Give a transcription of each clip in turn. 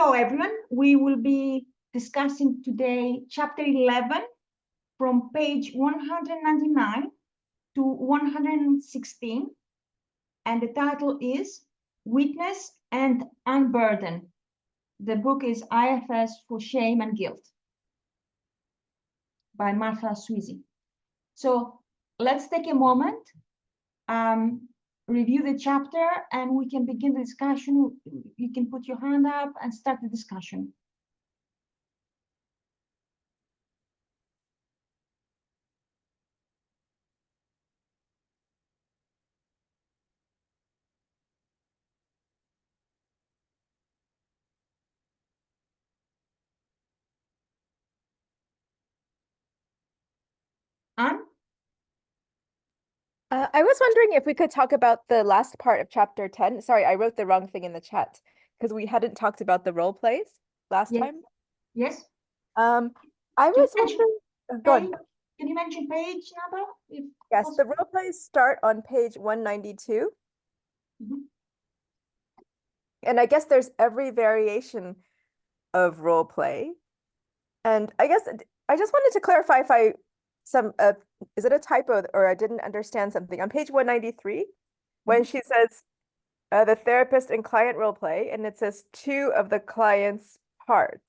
Hello, everyone. We will be discussing today chapter 11 from page 199 to 116. And the title is Witness and Unburden. The book is IFS for Shame and Guilt by Martha Sweezy. So let's take a moment, review the chapter, and we can begin the discussion. You can put your hand up and start the discussion. Anne? I was wondering if we could talk about the last part of chapter 10. Sorry, I wrote the wrong thing in the chat because we hadn't talked about the role plays last time. Yes. I was wondering, go on. Can you mention page number? Yes, the role plays start on page 192. And I guess there's every variation of role play. And I guess I just wanted to clarify if is it a typo or I didn't understand something? On page 193, when she says the therapist and client role play, and it says two of the client's parts.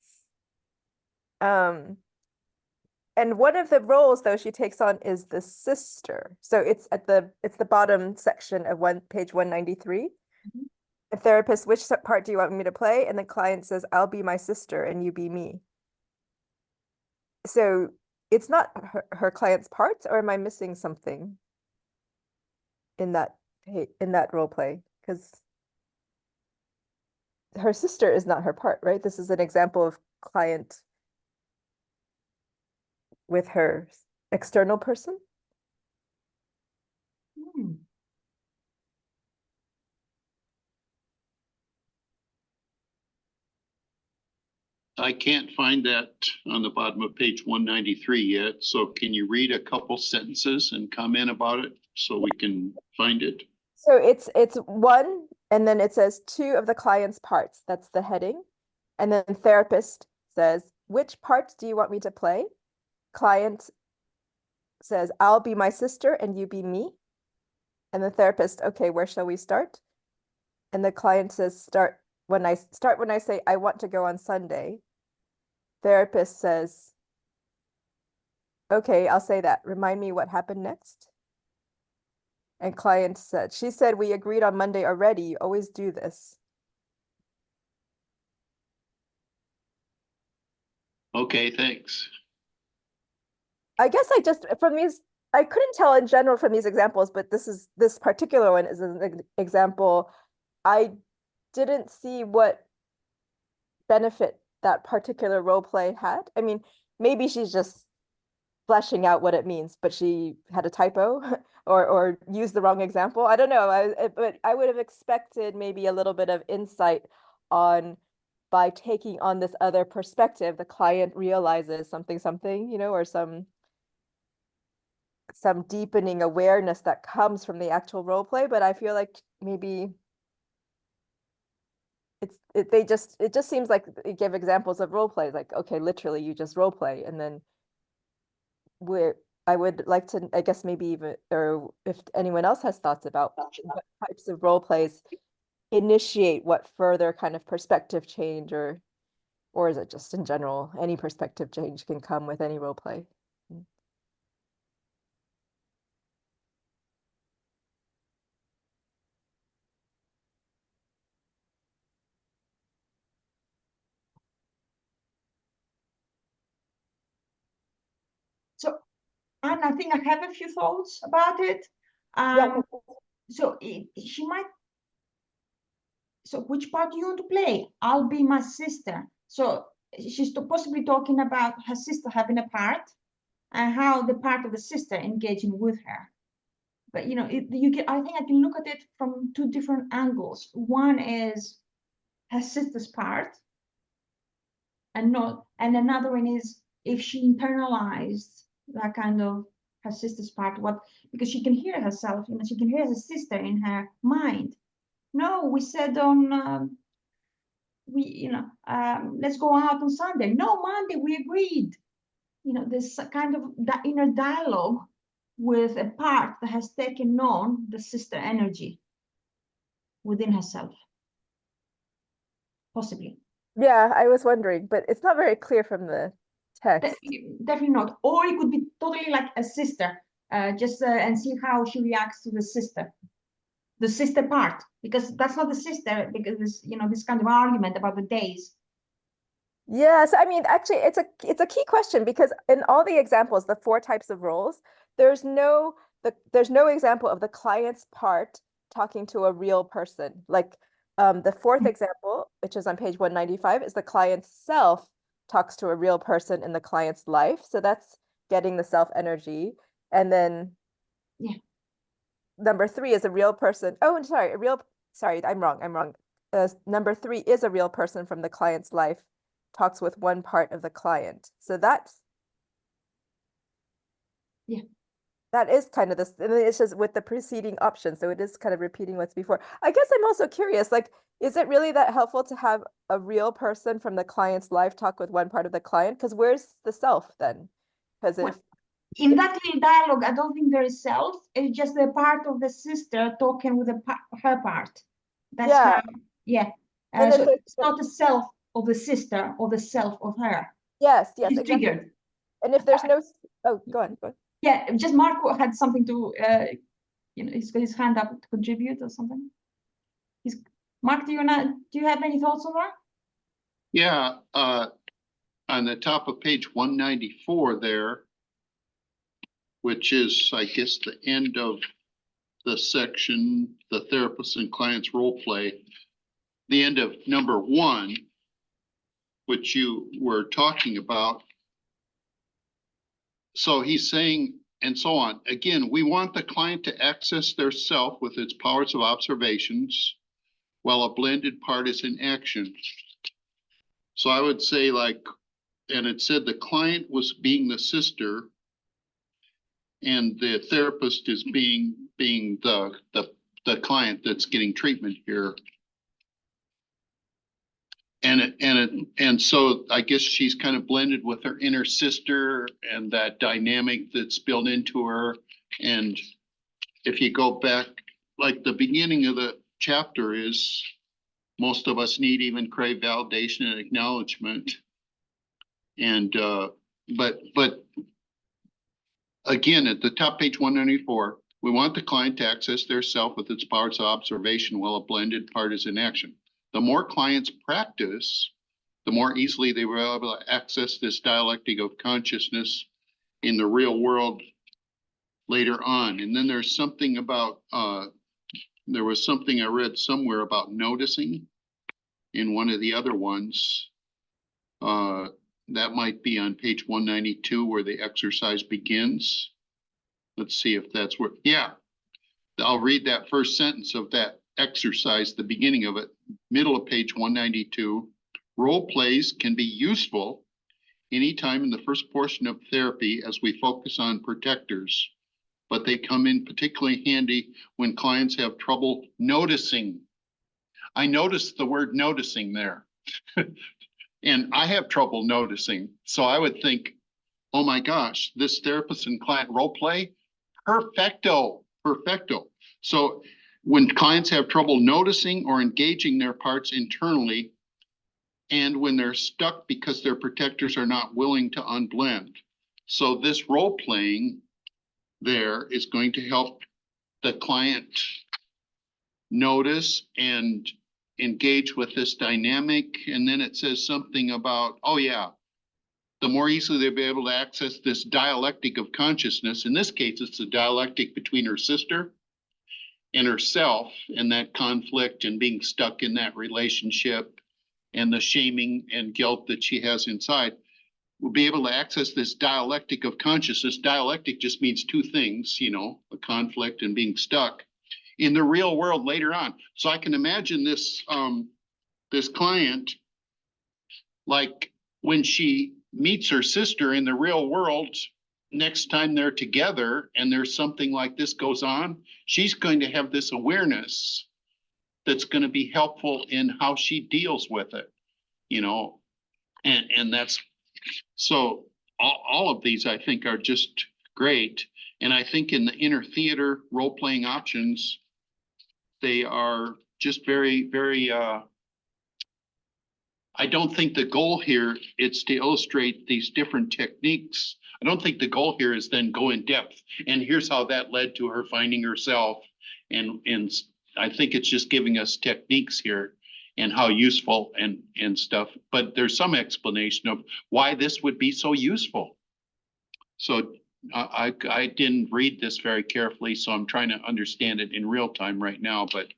And one of the roles though she takes on is the sister. So it's the bottom section of page 193. The therapist, which part do you want me to play? And the client says, I'll be my sister and you be me. So it's not her client's parts, or am I missing something in that role play? Because her sister is not her part, right? This is an example of client with her external person. I can't find that on the bottom of page 193 yet. So can you read a couple sentences and comment about it so we can find it? So it's one, and then it says two of the client's parts. That's the heading. And then therapist says, which parts do you want me to play? Client says, I'll be my sister and you be me. And the therapist, okay, where shall we start? And the client says, start when I say I want to go on Sunday. Therapist says, okay, I'll say that. Remind me what happened next. And client said, she said, we agreed on Monday already. You always do this. Okay, thanks. I guess I couldn't tell in general from these examples, but this particular one is an example. I didn't see what benefit that particular role play had. I mean, maybe she's just fleshing out what it means, but she had a typo or used the wrong example. I don't know. But I would have expected maybe a little bit of insight on, by taking on this other perspective, the client realizes something, or some deepening awareness that comes from the actual role play. But I feel like maybe it just seems like they give examples of role plays, like, okay, literally you just role play, and then I would like to, I guess maybe even, or if anyone else has thoughts about what types of role plays initiate what further kind of perspective change, or is it just in general any perspective change can come with any role play? So, Anne, I think I have a few thoughts about it. So she might. So which part do you want to play? I'll be my sister. So she's possibly talking about her sister having a part and how the part of the sister engaging with her. But I think I can look at it from two different angles. One is her sister's part, and another one is if she internalized that kind of her sister's part, because she can hear herself, she can hear her sister in her mind. No, we said on let's go out on Sunday. No, Monday, we agreed. This kind of that inner dialogue with a part that has taken on the sister energy within herself. Possibly. Yeah, I was wondering, but it's not very clear from the text. Definitely not. Or it could be totally like a sister, and see how she reacts to the sister part, because that's not the sister, because this kind of argument about the days. Yeah, so I mean, actually, it's a key question, because in all the examples, the 4 types of roles, there's no example of the client's part talking to a real person. Like the 4th example, which is on page 195, is the client's self talks to a real person in the client's life. So that's getting the self energy. And then number 3 is a real person. Oh, sorry, I'm wrong. Number 3 is a real person from the client's life, talks with one part of the client. So that is kind of this, and it's just with the preceding option. So it is kind of repeating what's before. I guess I'm also curious, like, is it really that helpful to have a real person from the client's life talk with one part of the client? Because where's the self then? Because in that little dialogue, I don't think there is self. It's just the part of the sister talking with her part. That's her. Yeah. So it's not the self of the sister or the self of her. Yes, She's exactly. Triggered. And if there's no, go on. Yeah, just Marco had something to, he's got his hand up to contribute or something. Mark, do you have any thoughts on that? Yeah, on the top of page 194 there, which is, I guess, the end of the section, the therapist and client's role play, the end of number 1, which you were talking about. So he's saying, and so on. Again, we want the client to access their self with its powers of observations, while a blended part is in action. So I would say, like, and it said the client was being the sister, and the therapist is being the client that's getting treatment here. And so I guess she's kind of blended with her inner sister and that dynamic that's built into her. And if you go back, like the beginning of the chapter is, most of us need, even crave validation and acknowledgement. And but again, at the top, page 194, we want the client to access their self with its powers of observation while a blended part is in action. The more clients practice, the more easily they were able to access this dialectic of consciousness in the real world later on. And then there's something about, there was something I read somewhere about noticing in one of the other ones. That might be on page 192 where the exercise begins. Let's see if that's where, yeah. I'll read that first sentence of that exercise, the beginning of it, middle of page 192. Role plays can be useful anytime in the first portion of therapy as we focus on protectors, but they come in particularly handy when clients have trouble noticing. I noticed the word noticing there. And I have trouble noticing. So I would think, oh my gosh, this therapist and client role play, perfecto. So when clients have trouble noticing or engaging their parts internally, and when they're stuck because their protectors are not willing to unblend. So this role playing there is going to help the client notice and engage with this dynamic. And then it says something about, oh yeah, the more easily they'll be able to access this dialectic of consciousness. In this case, it's the dialectic between her sister and herself, and that conflict and being stuck in that relationship and the shaming and guilt that she has inside. We'll be able to access this dialectic of consciousness. Dialectic just means 2 things, a conflict and being stuck in the real world later on. So I can imagine this, this client, like when she meets her sister in the real world, next time they're together and there's something like this goes on, she's going to have this awareness that's going to be helpful in how she deals with it. you know, and that's, so all of these I think are just great. And I think in the inner theater role-playing options, they are just very, very, I don't think the goal here is to illustrate these different techniques. I don't think the goal here is then go in depth. And here's how that led to her finding herself. And I think it's just giving us techniques here and how useful and stuff. But there's some explanation of why this would be so useful. So I didn't read this very carefully, so I'm trying to understand it in real time right now, but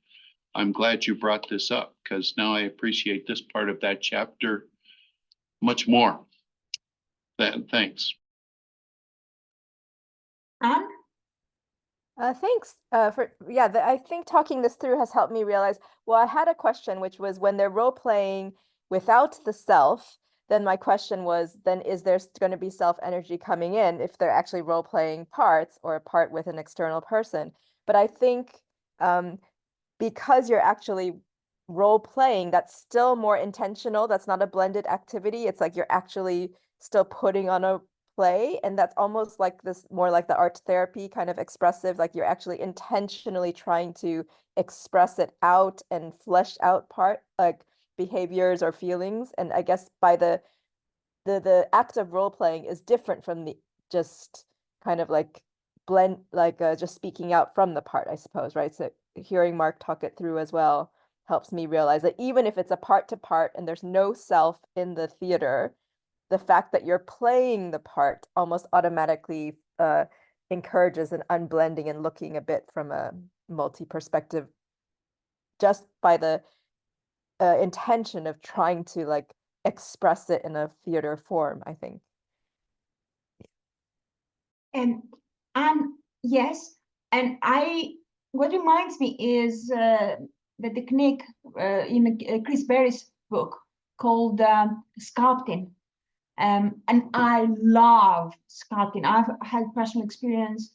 I'm glad you brought this up because now I appreciate this part of that chapter much more. Thanks. Anne? Thanks I think talking this through has helped me realize, well, I had a question, which was when they're role playing without the self, then my question was, then is there going to be self energy coming in if they're actually role playing parts or a part with an external person? But I think because you're actually role playing, that's still more intentional. That's not a blended activity. It's like you're actually still putting on a play, and that's almost like this, more like the art therapy kind of expressive, like you're actually intentionally trying to express it out and flesh out part like behaviors or feelings. And I guess by the act of role playing is different from the just kind of like blend, like just speaking out from the part, I suppose, right? So hearing Mark talk it through as well helps me realize that even if it's a part to part and there's no self in the theater, the fact that you're playing the part almost automatically encourages an unblending and looking a bit from a multi-perspective just by the intention of trying to like express it in a theater form, I think. And yes, and what reminds me is the technique in Chris Berry's book called sculpting. And I love sculpting. I've had personal experience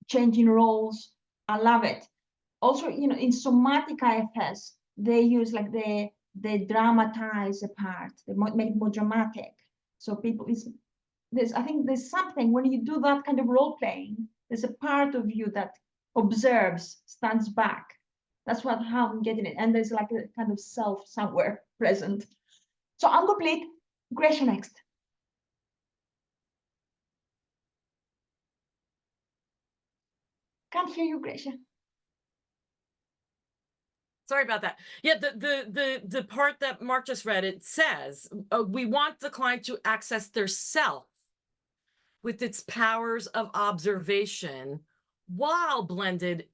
changing roles. I love it. Also, in somatic IFS, they use like they dramatize a part, they make it more dramatic. So people I think there's something when you do that kind of role playing, there's a part of you that observes, stands back. That's how I'm getting it. And there's like a kind of self somewhere present. So I'm complete. Gracia next. Can't hear you, Gracia. Sorry about that. Yeah, the part that Mark just read, it says we want the client to access their self with its powers of observation while blended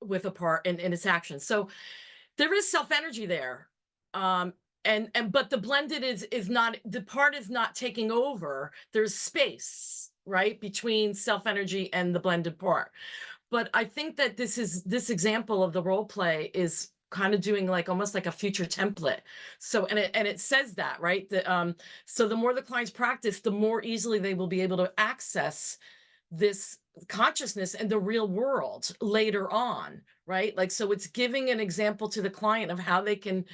with a part and its actions. So there is self energy there. But the blended is not, the part is not taking over. There's space, right, between self energy and the blended part. But I think that this example of the role play is kind of doing like almost like a future template. So and it says that, right? So the more the clients practice, the more easily they will be able to access this consciousness in the real world later on, right? Like, so it's giving an example to the client of how they can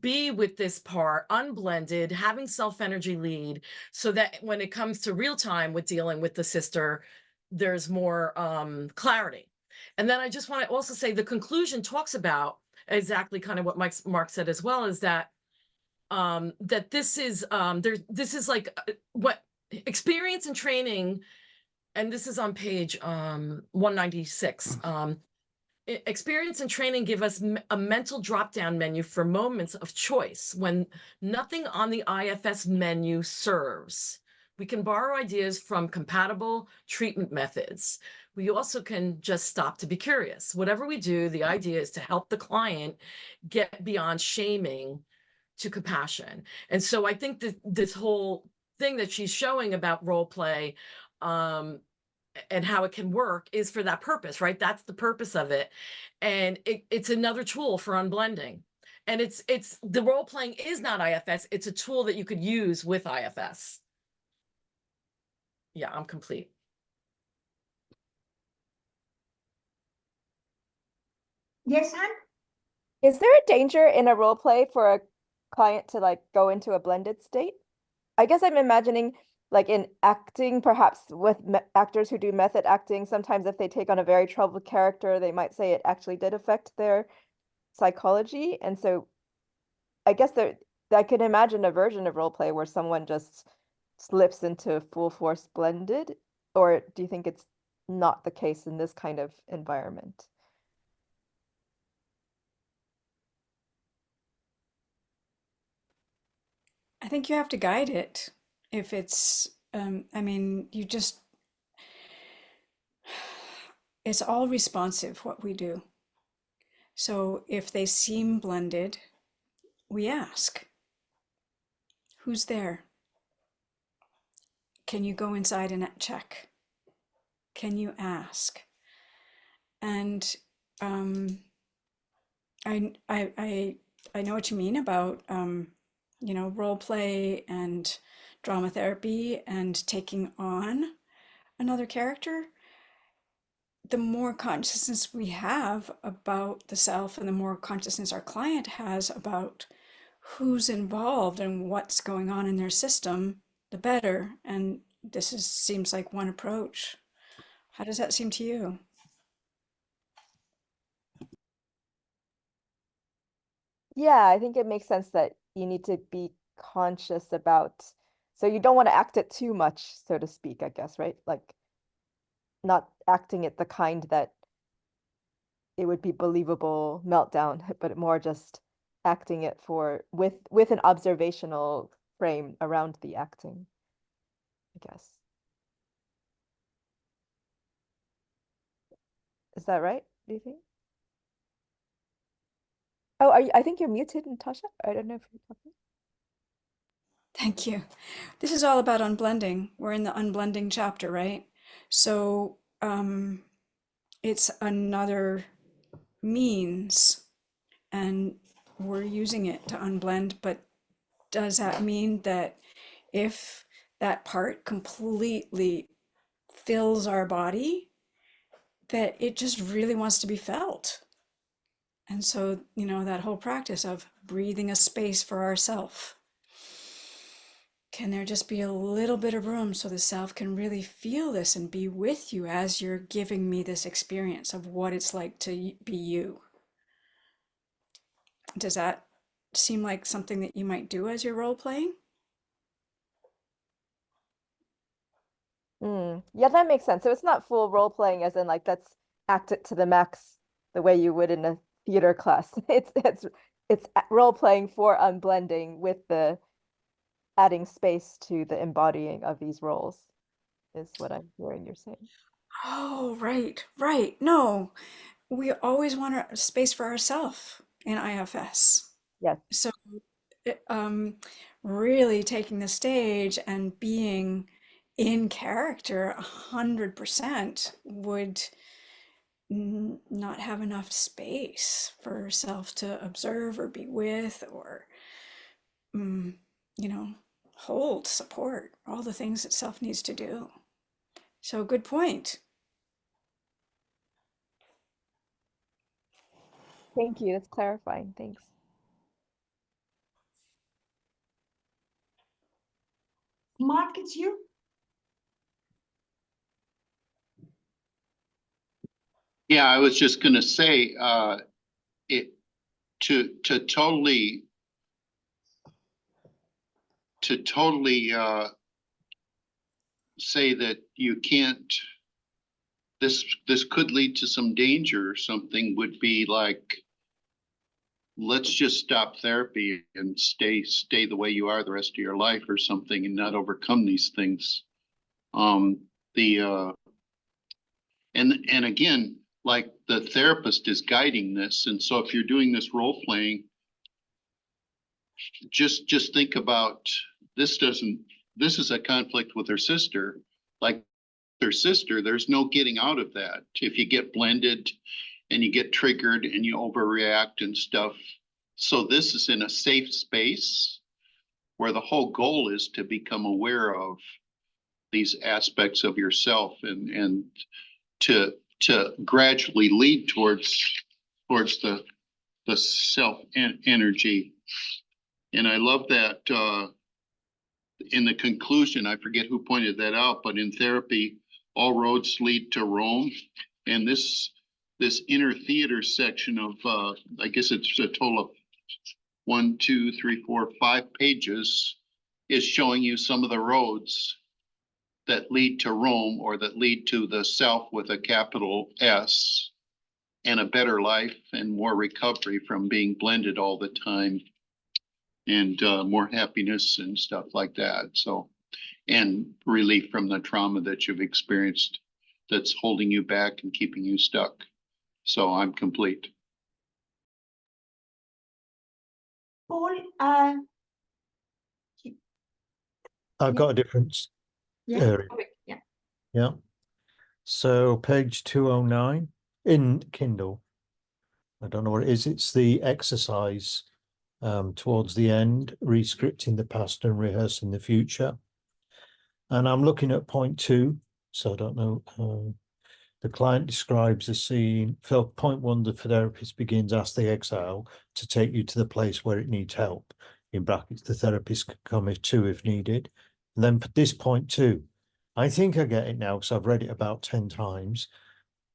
be with this part unblended, having self energy lead, so that when it comes to real time with dealing with the sister, there's more clarity. And then I just want to also say the conclusion talks about exactly kind of what Mark said as well, is that that this is like what experience and training, and this is on page 196. Experience and training give us a mental drop-down menu for moments of choice when nothing on the IFS menu serves. We can borrow ideas from compatible treatment methods. We also can just stop to be curious. Whatever we do, the idea is to help the client get beyond shaming to compassion. And so I think that this whole thing that she's showing about role play and how it can work is for that purpose, right? That's the purpose of it. And it's another tool for unblending. And it's the role playing is not IFS. It's a tool that you could use with IFS. Yeah, I'm complete. Yes, Han? Is there a danger in a role play for client to like go into a blended state. I guess I'm imagining like in acting, perhaps with actors who do method acting, sometimes if they take on a very troubled character, they might say it actually did affect their psychology. And so I guess I could imagine a version of role play where someone just slips into full force blended, or do you think it's not the case in this kind of environment? I think you have to guide it. If it's, I mean, it's all responsive what we do. So if they seem blended, we ask, who's there? Can you go inside and check? Can you ask? And I know what you mean about role play and drama therapy and taking on another character. The more consciousness we have about the self and the more consciousness our client has about who's involved and what's going on in their system, the better. And seems like one approach. How does that seem to you? Yeah, I think it makes sense that you need to be conscious about, so you don't want to act it too much, so to speak, I guess, right? Like not acting it the kind that it would be believable meltdown, but more just acting it with an observational frame around the acting, I guess. Is that right? Do you think? Oh, I think you're muted, Natasha. I don't know if you're talking. Thank you. This is all about unblending. We're in the unblending chapter, right? So it's another means and we're using it to unblend, but does that mean that if that part completely fills our body, that it just really wants to be felt? And so, that whole practice of breathing a space for ourself. Can there just be a little bit of room so the self can really feel this and be with you as you're giving me this experience of what it's like to be you? Does that seem like something that you might do as you're role playing? Yeah, that makes sense. So it's not full role playing as in like let's act it to the max the way you would in a theater class. It's role playing for unblending with the adding space to the embodying of these roles is what I'm hearing you're saying. Oh, right, right. No, we always want a space for ourselves in IFS. Yes. So, it, really taking the stage and being in character 100% would not have enough space for self to observe or be with or, hold, support, all the things that self needs to do. So, good point. Thank you. That's clarifying. Thanks. Mark, it's you. Yeah, I was just gonna say, it, to totally, say that you can't, this could lead to some danger or something would be like, let's just stop therapy and stay the way you are the rest of your life or something and not overcome these things. And again, like the therapist is guiding this. And so if you're doing this role playing, just think about this is a conflict with her sister. Like her sister, there's no getting out of that. If you get blended and you get triggered and you overreact and stuff. So this is in a safe space where the whole goal is to become aware of these aspects of yourself and to gradually lead towards the self energy. And I love that in the conclusion, I forget who pointed that out, but in therapy, all roads lead to Rome. And this inner theater section of, I guess it's a total of 1, 2, 3, 4, 5 pages, is showing you some of the roads that lead to Rome, or that lead to the self with a capital S, and a better life and more recovery from being blended all the time, and more happiness and stuff like that. So, and relief from the trauma that you've experienced that's holding you back and keeping you stuck. So I'm complete. Paul, I've got a different yeah, area. okay, yeah. Yeah. So page 209 in Kindle. I don't know what it is. It's the exercise towards the end, rescripting the past and rehearsing the future. And I'm looking at point 2. So I don't know. The client describes a scene. For point 1, the therapist begins, ask the exile to take you to the place where it needs help. In brackets, the therapist can come if needed. And then this point 2, I think I get it now because I've read it about 10 times.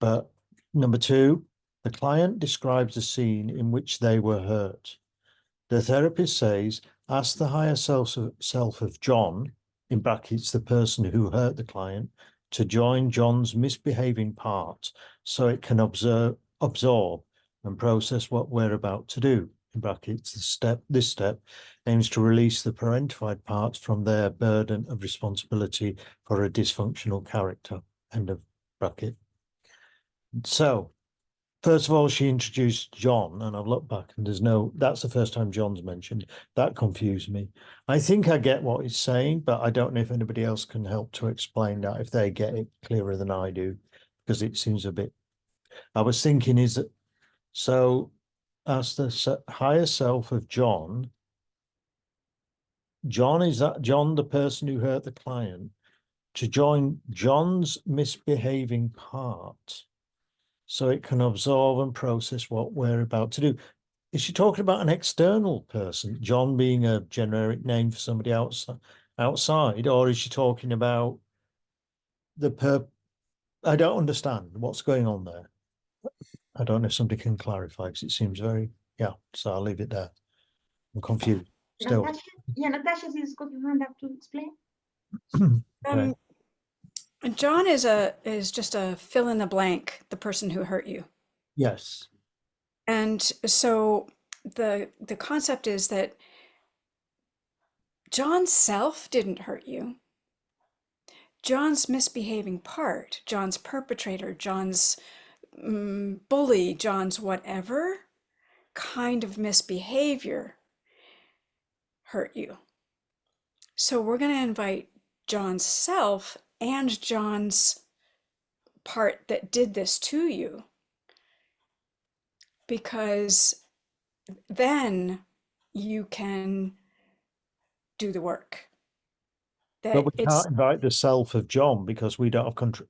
But number 2, the client describes a scene in which they were hurt. The therapist says, ask the higher self of John, in brackets, the person who hurt the client, to join John's misbehaving part so it can absorb and process what we're about to do. In brackets, this step aims to release the parentified parts from their burden of responsibility for a dysfunctional character. End of bracket. So, first of all, she introduced John, and I've looked back and that's the first time John's mentioned. That confused me. I think I get what he's saying, but I don't know if anybody else can help to explain that, if they get it clearer than I do, because it seems a bit, I was thinking as the higher self of John, is that John, the person who hurt the client, to join John's misbehaving part so it can absorb and process what we're about to do. Is she talking about an external person, John being a generic name for somebody outside, or is she talking about I don't understand what's going on there. I don't know if somebody can clarify, because it seems very, so I'll leave it there. I'm confused still. Natasha has got her hand up to explain. Okay. John is just a fill in the blank, the person who hurt you. Yes. And so the concept is that John's self didn't hurt you. John's misbehaving part, John's perpetrator, John's bully, John's whatever kind of misbehavior hurt you. So we're going to invite John's self and John's part that did this to you, because then you can do the work. But we can't invite the self of John because we don't have control.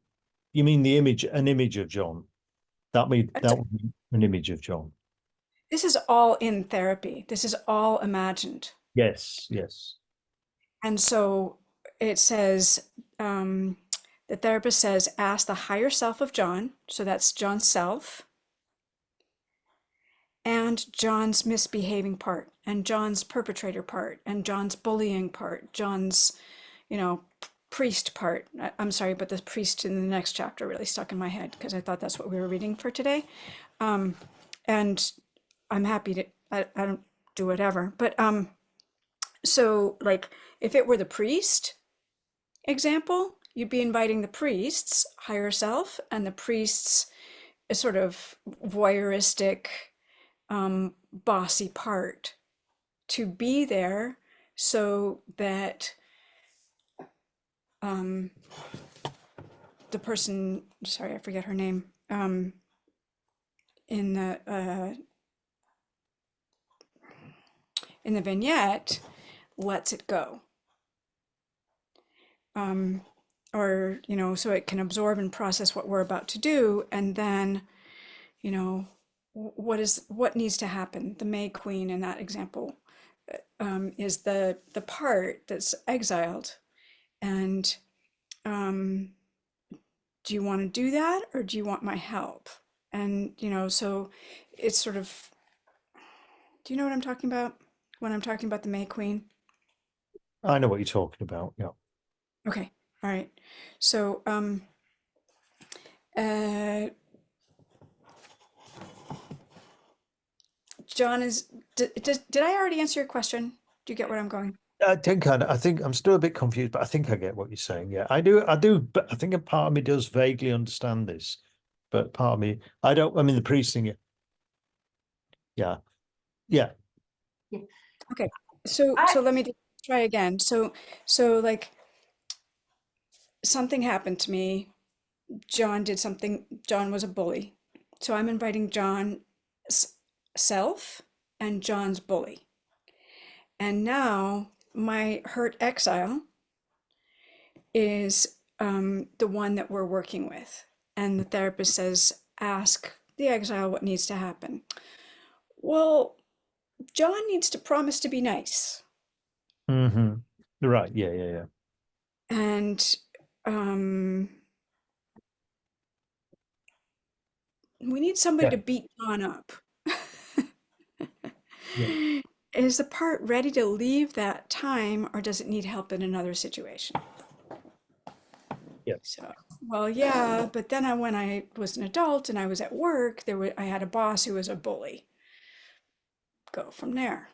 You mean an image of John? That would be an image of John. This is all in therapy. This is all imagined. Yes, yes. And so it says, the therapist says, ask the higher self of John. So that's John's self. And John's misbehaving part, and John's perpetrator part, and John's bullying part, John's, priest part. I'm sorry, but the priest in the next chapter really stuck in my head because I thought that's what we were reading for today. And I'm happy to, I don't do whatever, but so like if it were the priest example, you'd be inviting the priest's higher self and the priest's sort of voyeuristic, bossy part to be there so that the person, sorry, I forget her name, in the vignette lets it go. Or, so it can absorb and process what we're about to do. And then, what needs to happen? The May Queen in that example is the part that's exiled. And do you want to do that, or do you want my help? And, you know, so it's sort of, do you know what I'm talking about when I'm talking about the May Queen? I know what you're talking about. Yeah. Okay, all right. So, John is, did I already answer your question? Do you get where I'm going? I think I'm still a bit confused, but I think I get what you're saying. Yeah, I do, but I think a part of me does vaguely understand this, but part of me, I don't. I mean, the priest thing. Yeah, yeah, Okay, so let me just try again. So like something happened to me. John did something. John was a bully. So I'm inviting John's self and John's bully. And now my hurt exile is the one that we're working with. And the therapist says, ask the exile what needs to happen. Well, John needs to promise to be nice. mm-hmm. Right. Yeah. And we need somebody to beat John up. Yeah. Is the part ready to leave that time, or does it need help in another situation? Yeah. So, well, yeah, but then when I was an adult and I was at work, I had a boss who was a bully. Go from there.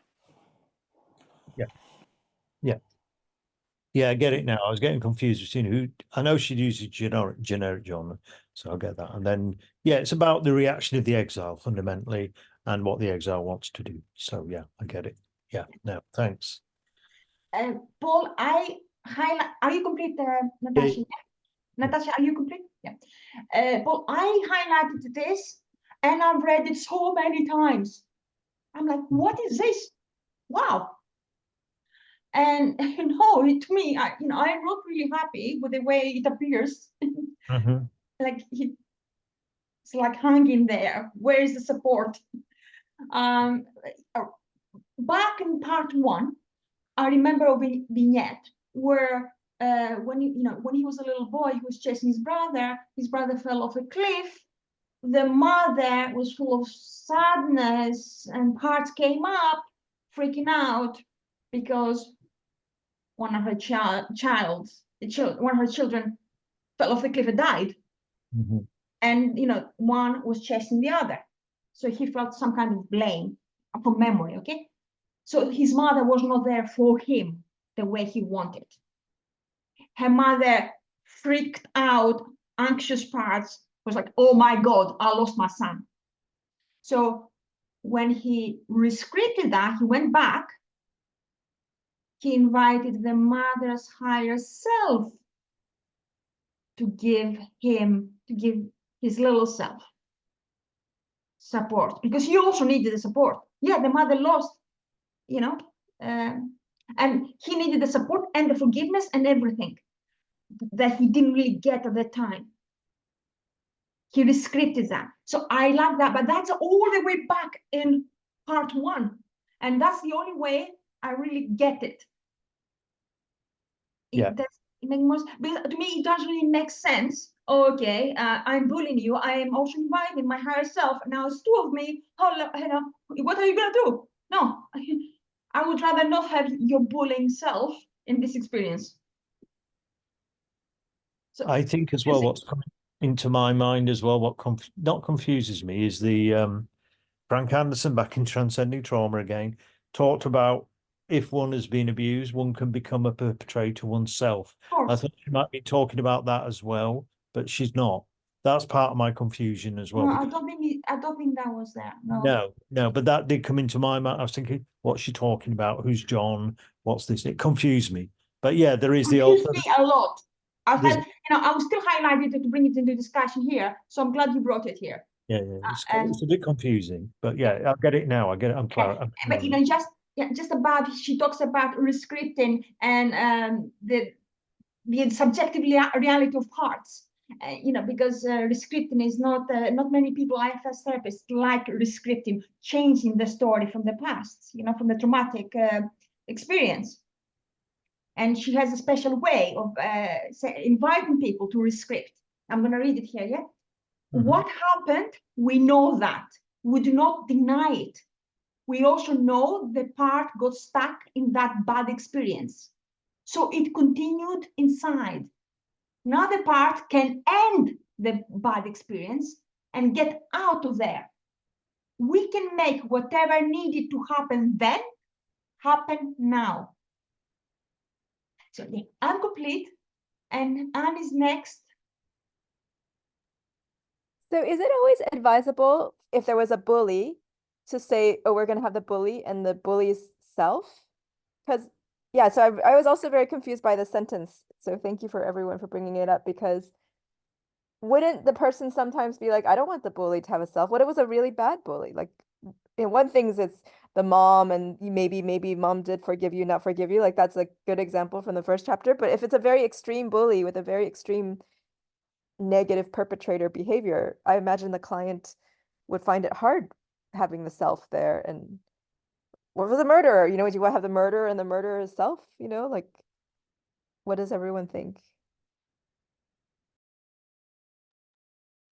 Yeah, I get it now. I was getting confused between who. I know she uses generic John, so I get that. And then, yeah, it's about the reaction of the exile fundamentally and what the exile wants to do. So yeah, I get it. Yeah, no, thanks. Paul, I highlight. Are you complete, Natasha? Yeah. Natasha, are you complete? Yeah. Paul, I highlighted this, and I've read it so many times. I'm like, what is this? Wow. And to me, I'm not really happy with the way it appears. Mm-hmm. Like it's like hanging there. Where is the support? Back in part 1, I remember a vignette where when he was a little boy, he was chasing his brother. His brother fell off a cliff. The mother was full of sadness, and parts came up, freaking out because one of her children fell off the cliff and died. Mm-hmm. And one was chasing the other, so he felt some kind of blame from memory. Okay, so his mother was not there for him the way he wanted. Her mother freaked out, anxious parts, was like, oh my god, I lost my son. So when he rescripted that, he went back, he invited the mother's higher self to give his little self support, because he also needed the support. Yeah, the mother lost, and he needed the support and the forgiveness and everything that he didn't really get at the time. He rescripted that. So I like that, but that's all the way back in part 1. And that's the only way I really get it. Yeah. It makes more, because to me, it doesn't really make sense. Okay, I'm bullying you. I am also inviting my higher self. Now it's 2 of me. What are you gonna do? No, I would rather not have your bullying self in this experience. So I think as well, what's coming into my mind as well, what not confuses me is the Frank Anderson back in Transcending Trauma again talked about if one has been abused, one can become a perpetrator oneself. I thought she might be talking about that as well, but she's not. That's part of my confusion as well. No, I don't think that was there. No, but that did come into my mind. I was thinking, what's she talking about? Who's John? What's this? It confused me. But yeah, there is the confused me a lot. I felt, I was still highlighted to bring it into discussion here, so I'm glad you brought it here. Yeah, it's a bit confusing, but yeah, I get it now. I get it. I'm clear. But just about, she talks about rescripting and the subjective reality of parts. because rescripting is not many people, IFS therapists, like rescripting, changing the story from the past, from the traumatic experience. And she has a special way of inviting people to rescript. I'm going to read it here, yeah? What happened? We know that. We do not deny it. We also know the part got stuck in that bad experience. So it continued inside. Now the part can end the bad experience and get out of there. We can make whatever needed to happen then happen now. So yeah, I'm complete, and Anne is next. So is it always advisable if there was a bully to say, oh, we're going to have the bully and the bully's self? Because, yeah, so I was also very confused by the sentence. So thank you for everyone for bringing it up, because wouldn't the person sometimes be like, I don't want the bully to have a self? What if it was a really bad bully? Like, one thing is it's the mom, and maybe mom did forgive you, not forgive you. Like, that's a good example from the first chapter. But if it's a very extreme bully with a very extreme negative perpetrator behavior, I imagine the client would find it hard having the self there. And what was a murderer? Would you have the murderer and the murderer's self? Like, what does everyone think?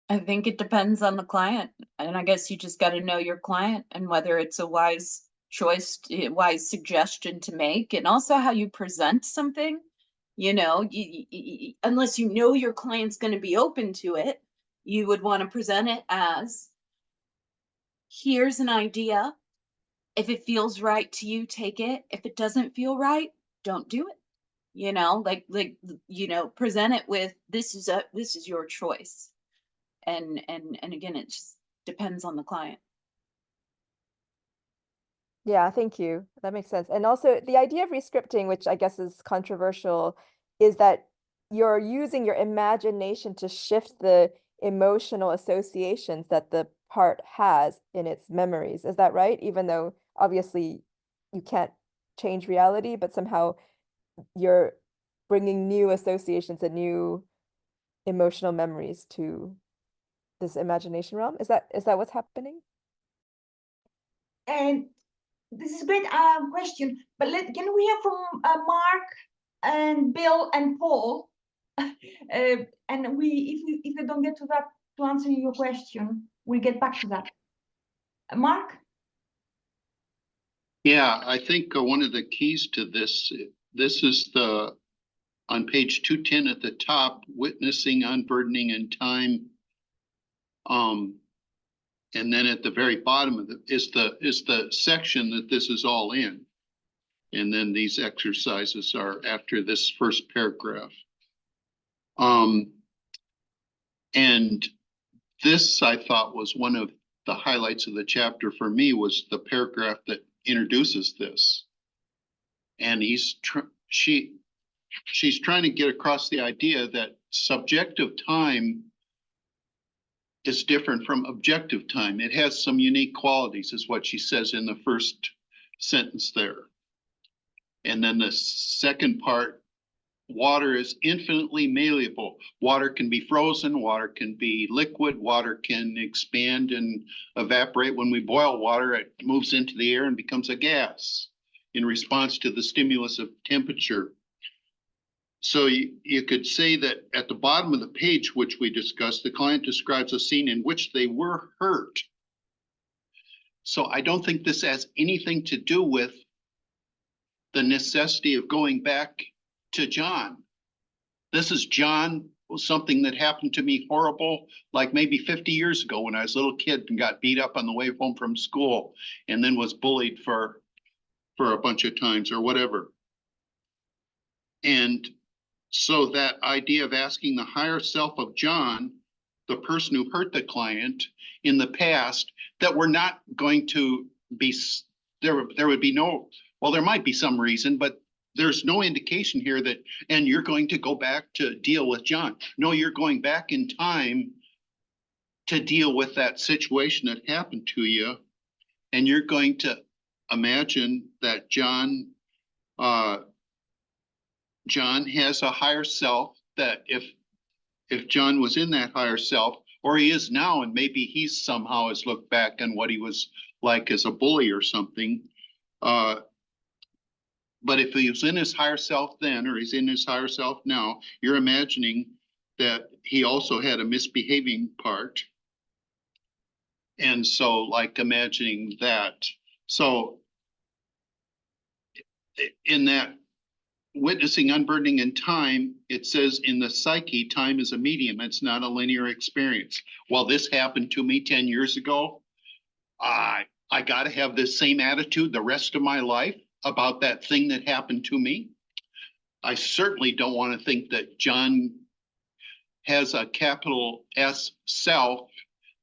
I think it depends on the client. And I guess you just got to know your client and whether it's a wise choice, wise suggestion to make, and also how you present something. Unless you know your client's going to be open to it, you would want to present it as, here's an idea. If it feels right to you, take it. If it doesn't feel right, don't do it. Present it with, this is your choice. And again, it just depends on the client. Yeah, thank you. That makes sense. And also the idea of rescripting, which I guess is controversial, is that you're using your imagination to shift the emotional associations that the part has in its memories. Is that right? Even though obviously you can't change reality, but somehow you're bringing new associations and new emotional memories to this imagination realm. Is that what's happening? And this is a great question, but can we hear from Mark and Bill and Paul? And if they don't get to that, to answer your question, we'll get back to that. Mark? Yeah, I think one of the keys to this is on page 210 at the top, witnessing, unburdening, and time. And then at the very bottom of it is the section that this is all in. And then these exercises are after this first paragraph. And this, I thought, was one of the highlights of the chapter for me, was the paragraph that introduces this. And she's trying to get across the idea that subjective time is different from objective time. It has some unique qualities, is what she says in the first sentence there. And then the second part, water is infinitely malleable. Water can be frozen, water can be liquid, water can expand and evaporate. When we boil water, it moves into the air and becomes a gas in response to the stimulus of temperature. So you could say that at the bottom of the page, which we discussed, the client describes a scene in which they were hurt. So I don't think this has anything to do with the necessity of going back to John. This is John, something that happened to me horrible, like maybe 50 years ago when I was a little kid and got beat up on the way home from school and then was bullied for a bunch of times or whatever. And so that idea of asking the higher self of John, the person who hurt the client in the past, that we're not going to be, there would be no, well, there might be some reason, but there's no indication here that, and you're going to go back to deal with John. No, you're going back in time to deal with that situation that happened to you. And you're going to imagine that John has a higher self, that if if John was in that higher self, or he is now, and maybe he's somehow has looked back on what he was like as a bully or something. But if he was in his higher self then, or he's in his higher self now, you're imagining that he also had a misbehaving part. And so, like, imagining that. So in that witnessing, unburdening in time, it says in the psyche, time is a medium. It's not a linear experience. Well, this happened to me 10 years ago. I got to have this same attitude the rest of my life about that thing that happened to me. I certainly don't want to think that John has a capital S self,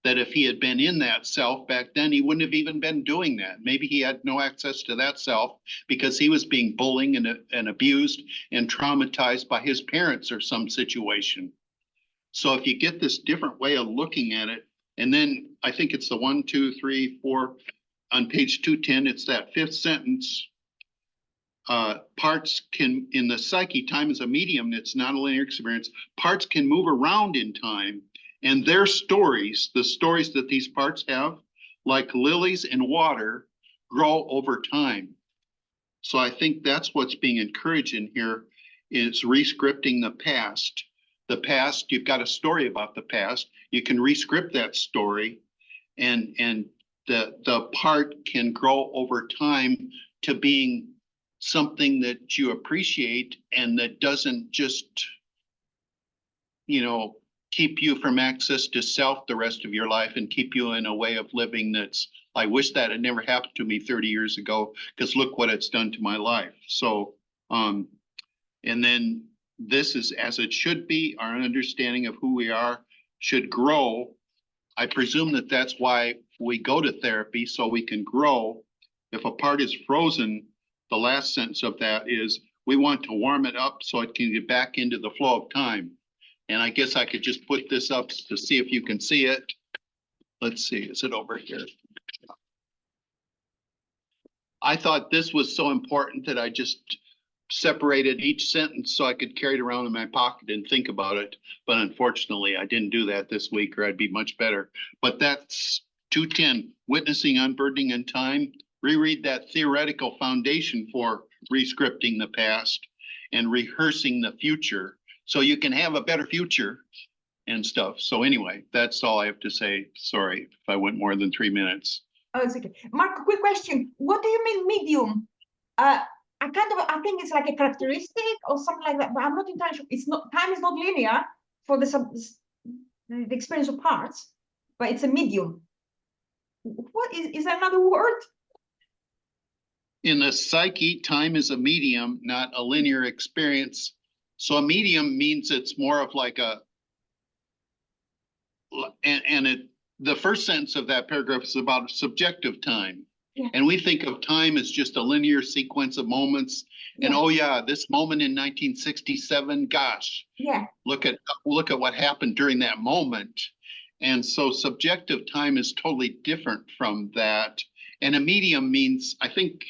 that if he had been in that self back then, he wouldn't have even been doing that. Maybe he had no access to that self because he was being bullied and abused and traumatized by his parents or some situation. So if you get this different way of looking at it, and then I think it's the 1, 2, 3, 4 on page 210, it's that fifth sentence. Parts can, in the psyche, time is a medium, it's not a linear experience. Parts can move around in time, and their stories, the stories that these parts have, like lilies in water, grow over time. So I think that's what's being encouraged in here, is rescripting the past. The past, you've got a story about the past, you can rescript that story, and the part can grow over time to being something that you appreciate and that doesn't just, keep you from access to self the rest of your life and keep you in a way of living that's, I wish that had never happened to me 30 years ago, because look what it's done to my life. So, and then this is as it should be. Our understanding of who we are should grow. I presume that that's why we go to therapy, so we can grow. If a part is frozen, the last sentence of that is, we want to warm it up so it can get back into the flow of time. And I guess I could just put this up to see if you can see it. Let's see, is it over here? I thought this was so important that I just separated each sentence so I could carry it around in my pocket and think about it. But unfortunately, I didn't do that this week, or I'd be much better. But that's 210, witnessing, unburdening in time. Reread that theoretical foundation for rescripting the past and rehearsing the future, so you can have a better future and stuff. So anyway, that's all I have to say. Sorry if I went more than 3 minutes. Oh, it's okay. Mark, quick question. What do you mean medium? I think it's like a characteristic or something like that, but I'm not entirely sure. It's not, time is not linear for the experience of parts, but it's a medium. What is there another word? In the psyche, time is a medium, not a linear experience. So a medium means it's more of like a, the first sentence of that paragraph is about subjective time. Yeah. And we think of time as just a linear sequence of moments. Yeah. And oh yeah, this moment in 1967, gosh, yeah, look at what happened during that moment. And so subjective time is totally different from that. And a medium means, I think,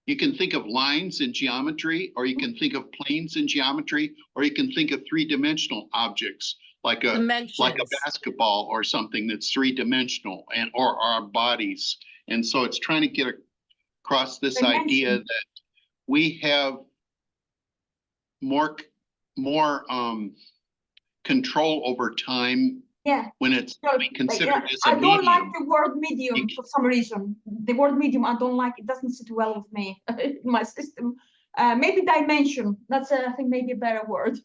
you can think of lines in geometry, or you can think of planes in geometry, or you can think of three-dimensional objects like a basketball or something that's three-dimensional, and or our bodies. And so it's trying to get across this idea that we have more control over time. Yeah. When it's considered as a I medium. don't like the word medium for some reason. The word medium, I don't like. It doesn't sit well with me in my system. Maybe dimension. That's I think maybe a better word.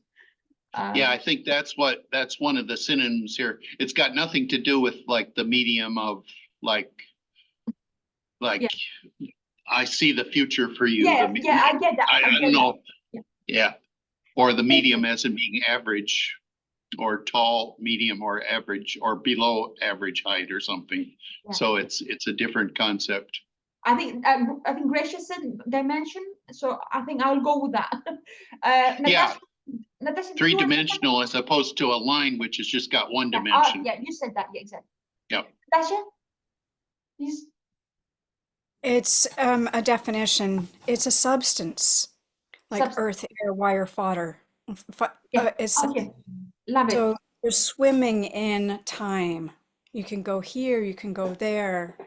Yeah, I think that's one of the synonyms here. It's got nothing to do with like the medium of like yeah. I see the future for you. Yeah, I get that. I don't know. Yeah. Or the medium as in being average, or tall, medium, or average, or below average height or something. Yeah. So it's a different concept. I think Gracia said dimension, so I think I'll go with that. Natasha, Natasha, three-dimensional as opposed to a line which has just got one dimension. Yeah, you said that. Yeah, exactly. Yep. Natasha, please. It's a definition. It's a substance, like earth, air, wire, fodder. It's Love it. So you're swimming in time. You can go here, you can go there.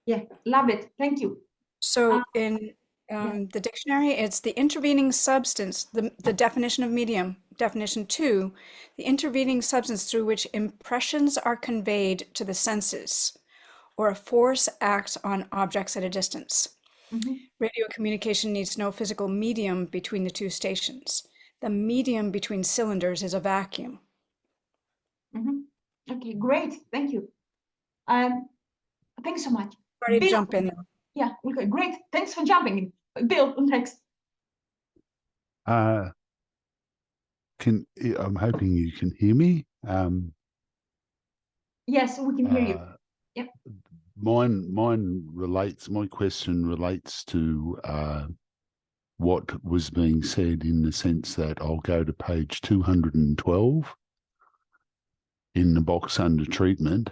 Yeah, love it. Thank you. So in the dictionary, it's the intervening substance, the definition of medium. Definition 2, the intervening substance through which impressions are conveyed to the senses, or a force acts on objects at a distance. Radio communication needs no physical medium between the two stations. The medium between cylinders is a vacuum. Okay, great. Thank you. Thanks so much. Ready to Bill, jump in. yeah, okay, great. Thanks for jumping in. Bill, next. I'm hoping you can hear me. Yes, we can hear you. Yep. My question relates to what was being said, in the sense that I'll go to page 212 in the box under treatment.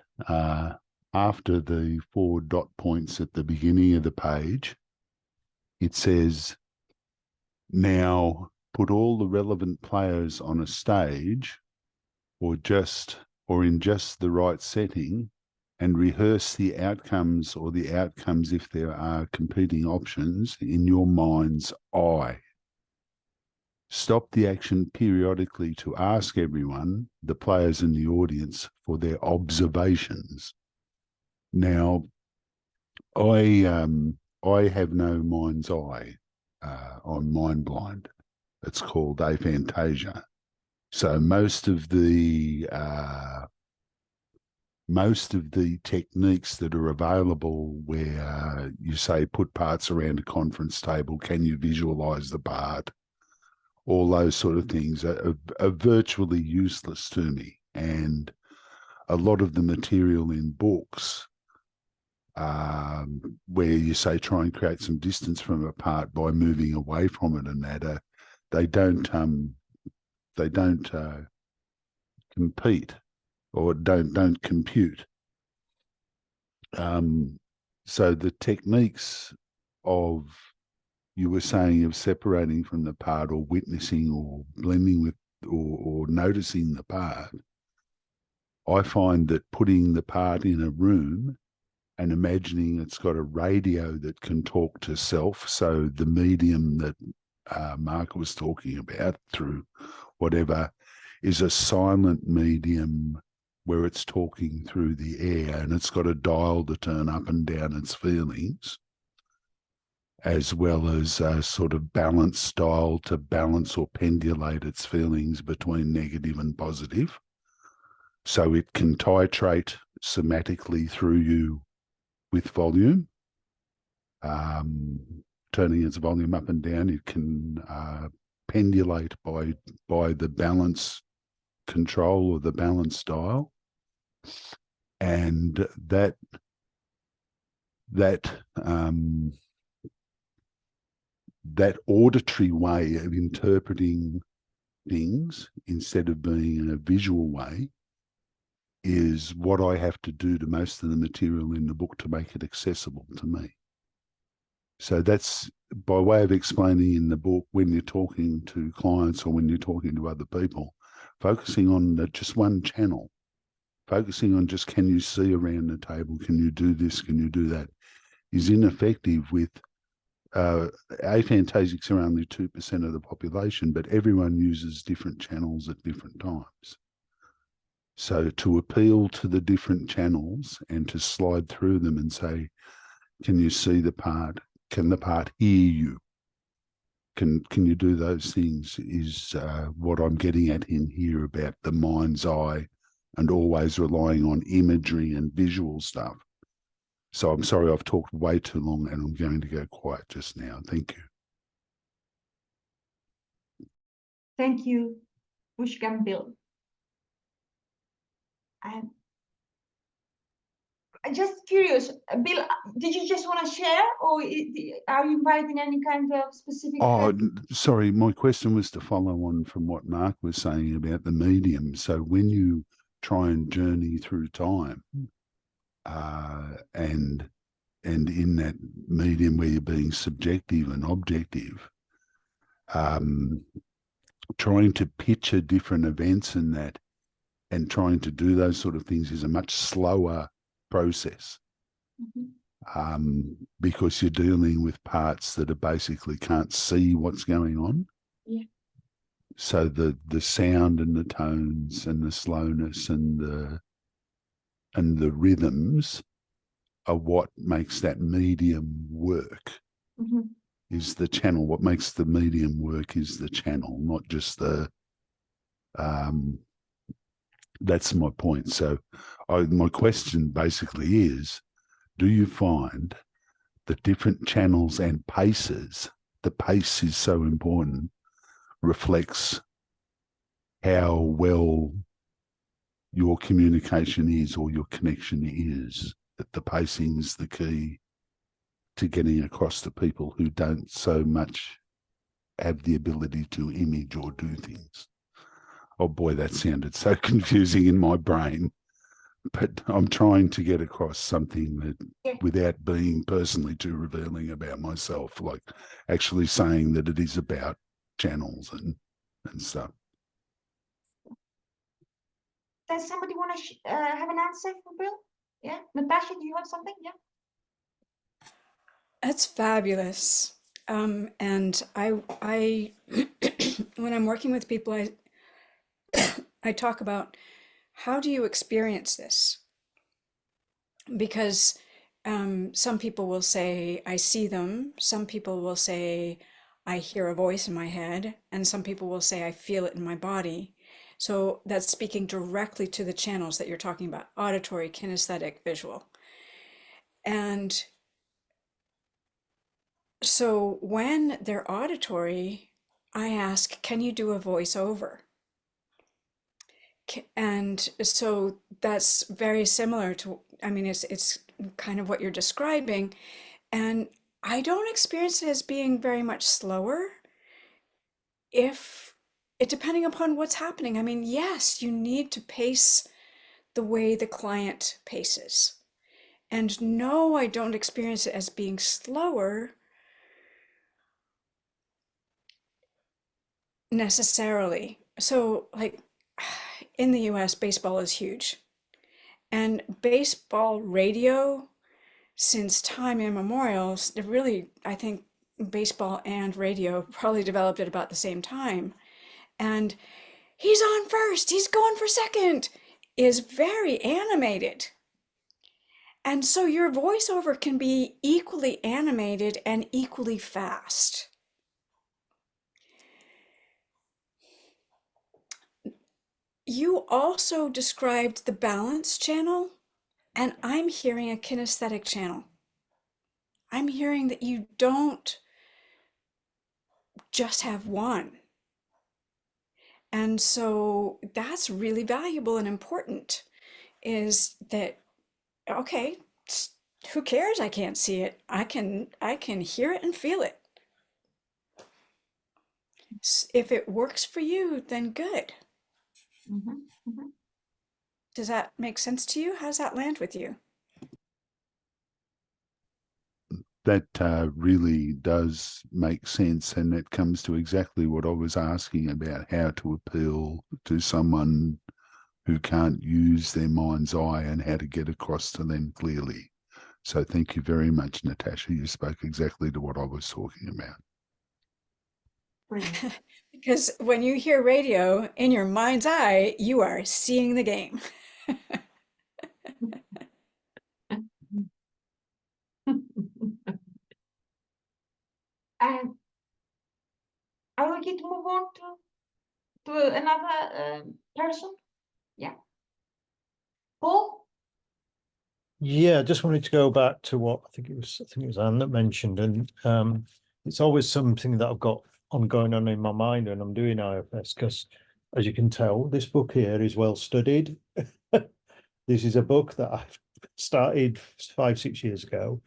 After the 4 dot points at the beginning of the page, it says, now put all the relevant players on a stage, or in just the right setting, and rehearse the outcomes, or the outcomes if there are competing options, in your mind's eye. Stop the action periodically to ask everyone, the players in the audience, for their observations. Now, I have no mind's eye. I'm mind blind. It's called aphantasia. So most of the techniques that are available, where you say put parts around a conference table, can you visualize the part? All those sort of things are virtually useless to me. And a lot of the material in books, where you say try and create some distance from a part by moving away from it, and that they don't compete, or don't compute. So the techniques of, you were saying, of separating from the part, or witnessing, or blending with, or noticing the part, I find that putting the part in a room and imagining it's got a radio that can talk to self, so the medium that Mark was talking about, through whatever, is a silent medium where it's talking through the air, and it's got a dial to turn up and down its feelings, as well as a sort of balance dial to balance or pendulate its feelings between negative and positive. So it can titrate somatically through you with volume, turning its volume up and down. It can pendulate by the balance control, or the balance dial, and that auditory way of interpreting things, instead of being in a visual way, is what I have to do to most of the material in the book to make it accessible to me. So that's by way of explaining in the book, when you're talking to clients or when you're talking to other people, focusing on just one channel, focusing on just, can you see around the table? Can you do this? Can you do that? Is ineffective with aphantasics are only 2% of the population, but everyone uses different channels at different times. So to appeal to the different channels and to slide through them and say, can you see the part? Can the part hear you? Can you do those things, is what I'm getting at in here about the mind's eye, and always relying on imagery and visual stuff. So I'm sorry I've talked way too long, and I'm going to go quiet just now. Thank you. Thank you, Pushkam Bill. I'm just curious, Bill, did you just want to share, or are you inviting any kind of specific? Sorry, my question was to follow on from what Mark was saying about the medium. So when you try and journey through time, and in that medium where you're being subjective and objective, trying to picture different events and that, and trying to do those sort of things is a much slower process. Because you're dealing with parts that are basically can't see what's going on. Yeah. So the sound and the tones and the slowness and the rhythms are what makes that medium work. Is the channel. What makes the medium work is the channel, not just the that's my point. So my question basically is, do you find the different channels and paces, the pace is so important, reflects how well your communication is or your connection is, that the pacing is the key to getting across to people who don't so much have the ability to image or do things? Oh boy, that sounded so confusing in my brain. But I'm trying to get across something that, without being personally too revealing about myself, like actually saying that it is about channels and stuff. Does somebody want to have an answer for Bill? Yeah, Natasha, do you have something? Yeah. That's fabulous. And I when I'm working with people, I talk about, how do you experience this? Because some people will say, I see them. Some people will say, I hear a voice in my head. And some people will say, I feel it in my body. So that's speaking directly to the channels that you're talking about: auditory, kinesthetic, visual. And so when they're auditory, I ask, can you do a voiceover? And so that's very similar to, I mean, it's kind of what you're describing. And I don't experience it as being very much slower, if it, depending upon what's happening. I mean, yes, you need to pace the way the client paces. And no, I don't experience it as being slower necessarily. So, like, in the US, baseball is huge. And baseball radio, since time immemorial, really, I think baseball and radio probably developed at about the same time. And he's on first, he's going for second, is very animated. And so your voiceover can be equally animated and equally fast. You also described the balance channel, and I'm hearing a kinesthetic channel. I'm hearing that you don't just have one. And so that's really valuable and important, is that, okay, who cares? I can't see it. I can hear it and feel it. If it works for you, then good. Does that make sense to you? How does that land with you? That really does make sense, and it comes to exactly what I was asking about, how to appeal to someone who can't use their mind's eye and how to get across to them clearly. So thank you very much, Natasha. You spoke exactly to what I was talking about. Because when you hear radio, in your mind's eye, you are seeing the game. And are we going to move on to another person? Yeah. Paul? Yeah, I just wanted to go back to what I think it was Anne that mentioned, and it's always something that I've got ongoing on in my mind when I'm doing IFS, because as you can tell, this book here is well studied. This is a book that I've started 5-6 years ago.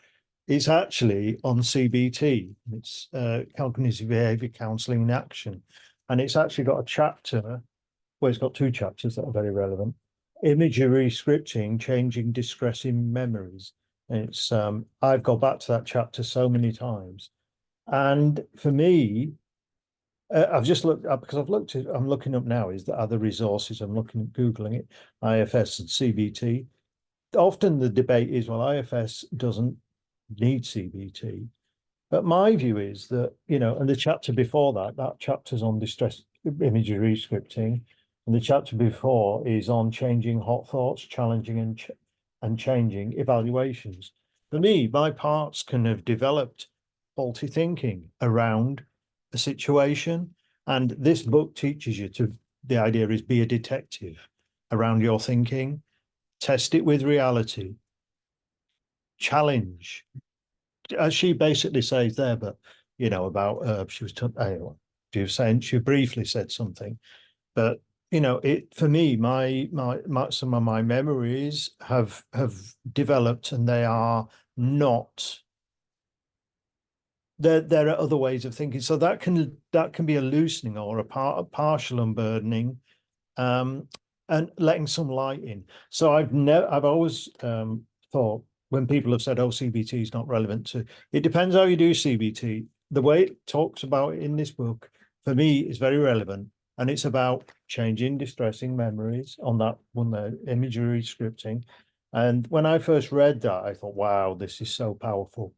It's actually on CBT. It's cognitive behavior counseling in action, and it's actually got a chapter. Well, it's got 2 chapters that are very relevant. Imagery scripting, changing distressing memories. And it's I've gone back to that chapter so many times. And for me, I've just looked up because I'm looking up now is the other resources. I'm looking at Googling it, IFS and CBT. Often the debate is, well, IFS doesn't need CBT. But my view is that, and the chapter before that chapter's on distress imagery scripting. And the chapter before is on changing hot thoughts, challenging and changing evaluations. For me, my parts can have developed faulty thinking around a situation. And this book teaches you the idea is be a detective around your thinking, test it with reality, challenge. As she basically says there, but about she was saying she briefly said something, but it for me, my some of my memories have developed, and they are not. There are other ways of thinking, so that can be a loosening or a partial unburdening, and letting some light in. So I've always thought, when people have said, oh, CBT is not relevant to, it depends how you do CBT. The way it talks about it in this book, for me, is very relevant. And it's about changing distressing memories on that one there, imagery scripting. And when I first read that, I thought, wow, this is so powerful.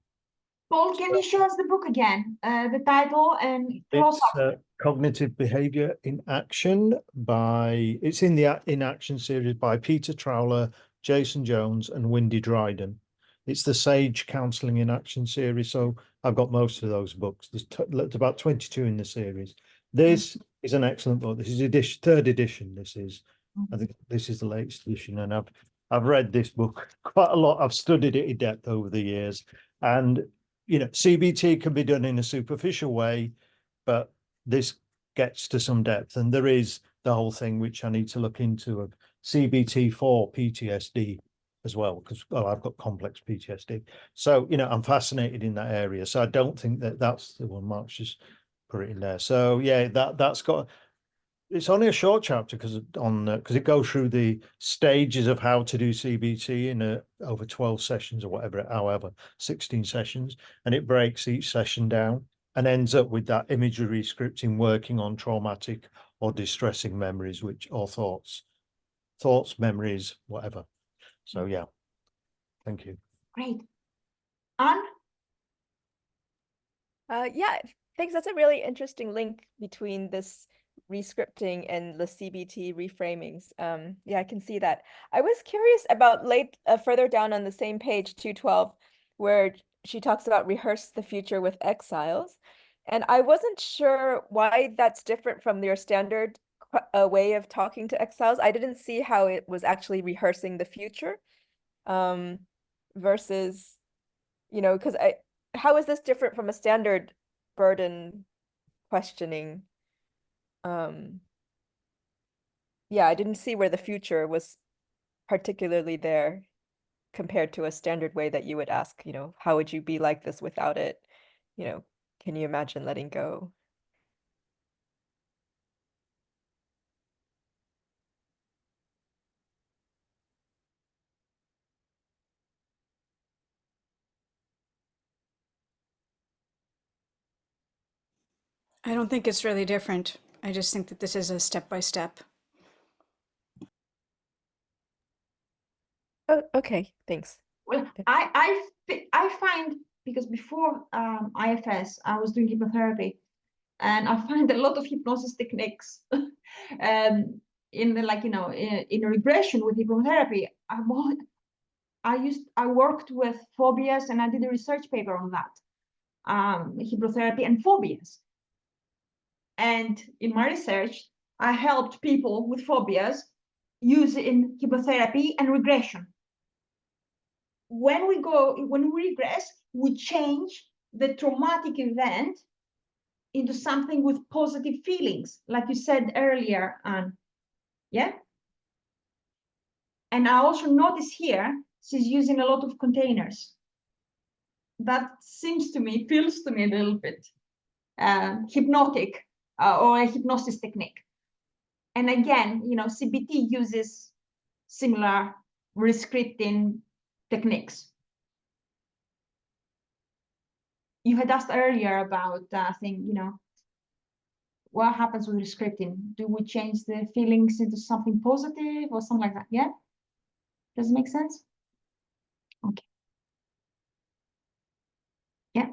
Paul, can you show us the book again? The title and cross It's Cognitive Behavior in Action it's in the In Action series by Peter Trowler, Jason Jones, and Wendy Dryden. It's the Sage Counseling in Action series. So I've got most of those books. There's about 22 in the series. This is an excellent book. This is third edition. I think this is the latest edition, and I've read this book quite a lot. I've studied it in depth over the years, and CBT can be done in a superficial way, but this gets to some depth. And there is the whole thing, which I need to look into, of CBT for PTSD as well, because I've got complex PTSD. So, I'm fascinated in that area. So I don't think that's the one Mark's just put it in there. So yeah, that's got, it's only a short chapter because it goes through the stages of how to do CBT in over 12 sessions or whatever, however, 16 sessions, and it breaks each session down and ends up with that imagery scripting, working on traumatic or distressing memories, or thoughts, memories, whatever. So yeah, thank you. Great. Anne? Yeah, thanks. That's a really interesting link between this rescripting and the CBT reframings. Yeah, I can see that. I was curious about further down on the same page, 212, where she talks about rehearse the future with exiles. And I wasn't sure why that's different from your standard way of talking to exiles. I didn't see how it was actually rehearsing the future, versus, because how is this different from a standard burden questioning? Yeah, I didn't see where the future was particularly there compared to a standard way that you would ask, how would you be like this without it? Can you imagine letting go? I don't think it's really different. I just think that this is a step by step. Oh, okay, thanks. Well, I find, because before IFS, I was doing hypnotherapy, and I find a lot of hypnosis techniques in in regression with hypnotherapy. I worked with phobias, and I did a research paper on that, hypnotherapy and phobias. And in my research, I helped people with phobias using hypnotherapy and regression. When we regress, we change the traumatic event into something with positive feelings, like you said earlier, Anne. Yeah. And I also notice here, she's using a lot of containers. That feels to me a little bit hypnotic, or a hypnosis technique. And again, CBT uses similar rescripting techniques. You had asked earlier about what happens with scripting? Do we change the feelings into something positive or something like that? Yeah? Does it make sense? Okay. Yeah.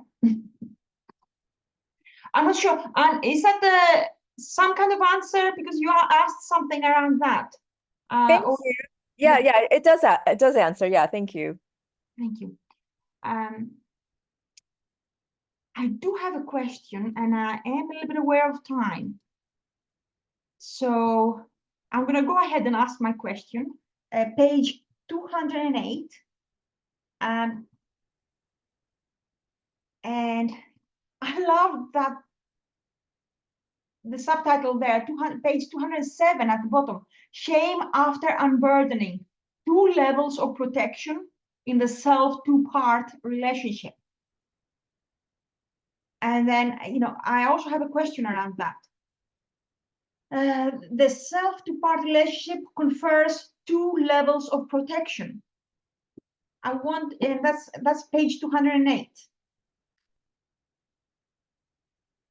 I'm not sure. And is that some kind of answer? Because you are asked something around that. Thank Or- you. Yeah, yeah, it does that. It does answer. Yeah, thank you. Thank you. I do have a question, and I am a little bit aware of time. So I'm going to go ahead and ask my question. Page 208. And I love that the subtitle there, page 207 at the bottom. Shame after unburdening. 2 levels of protection in the self two-part relationship. And then, I also have a question around that. The self two-part relationship confers 2 levels of protection. And that's page 208.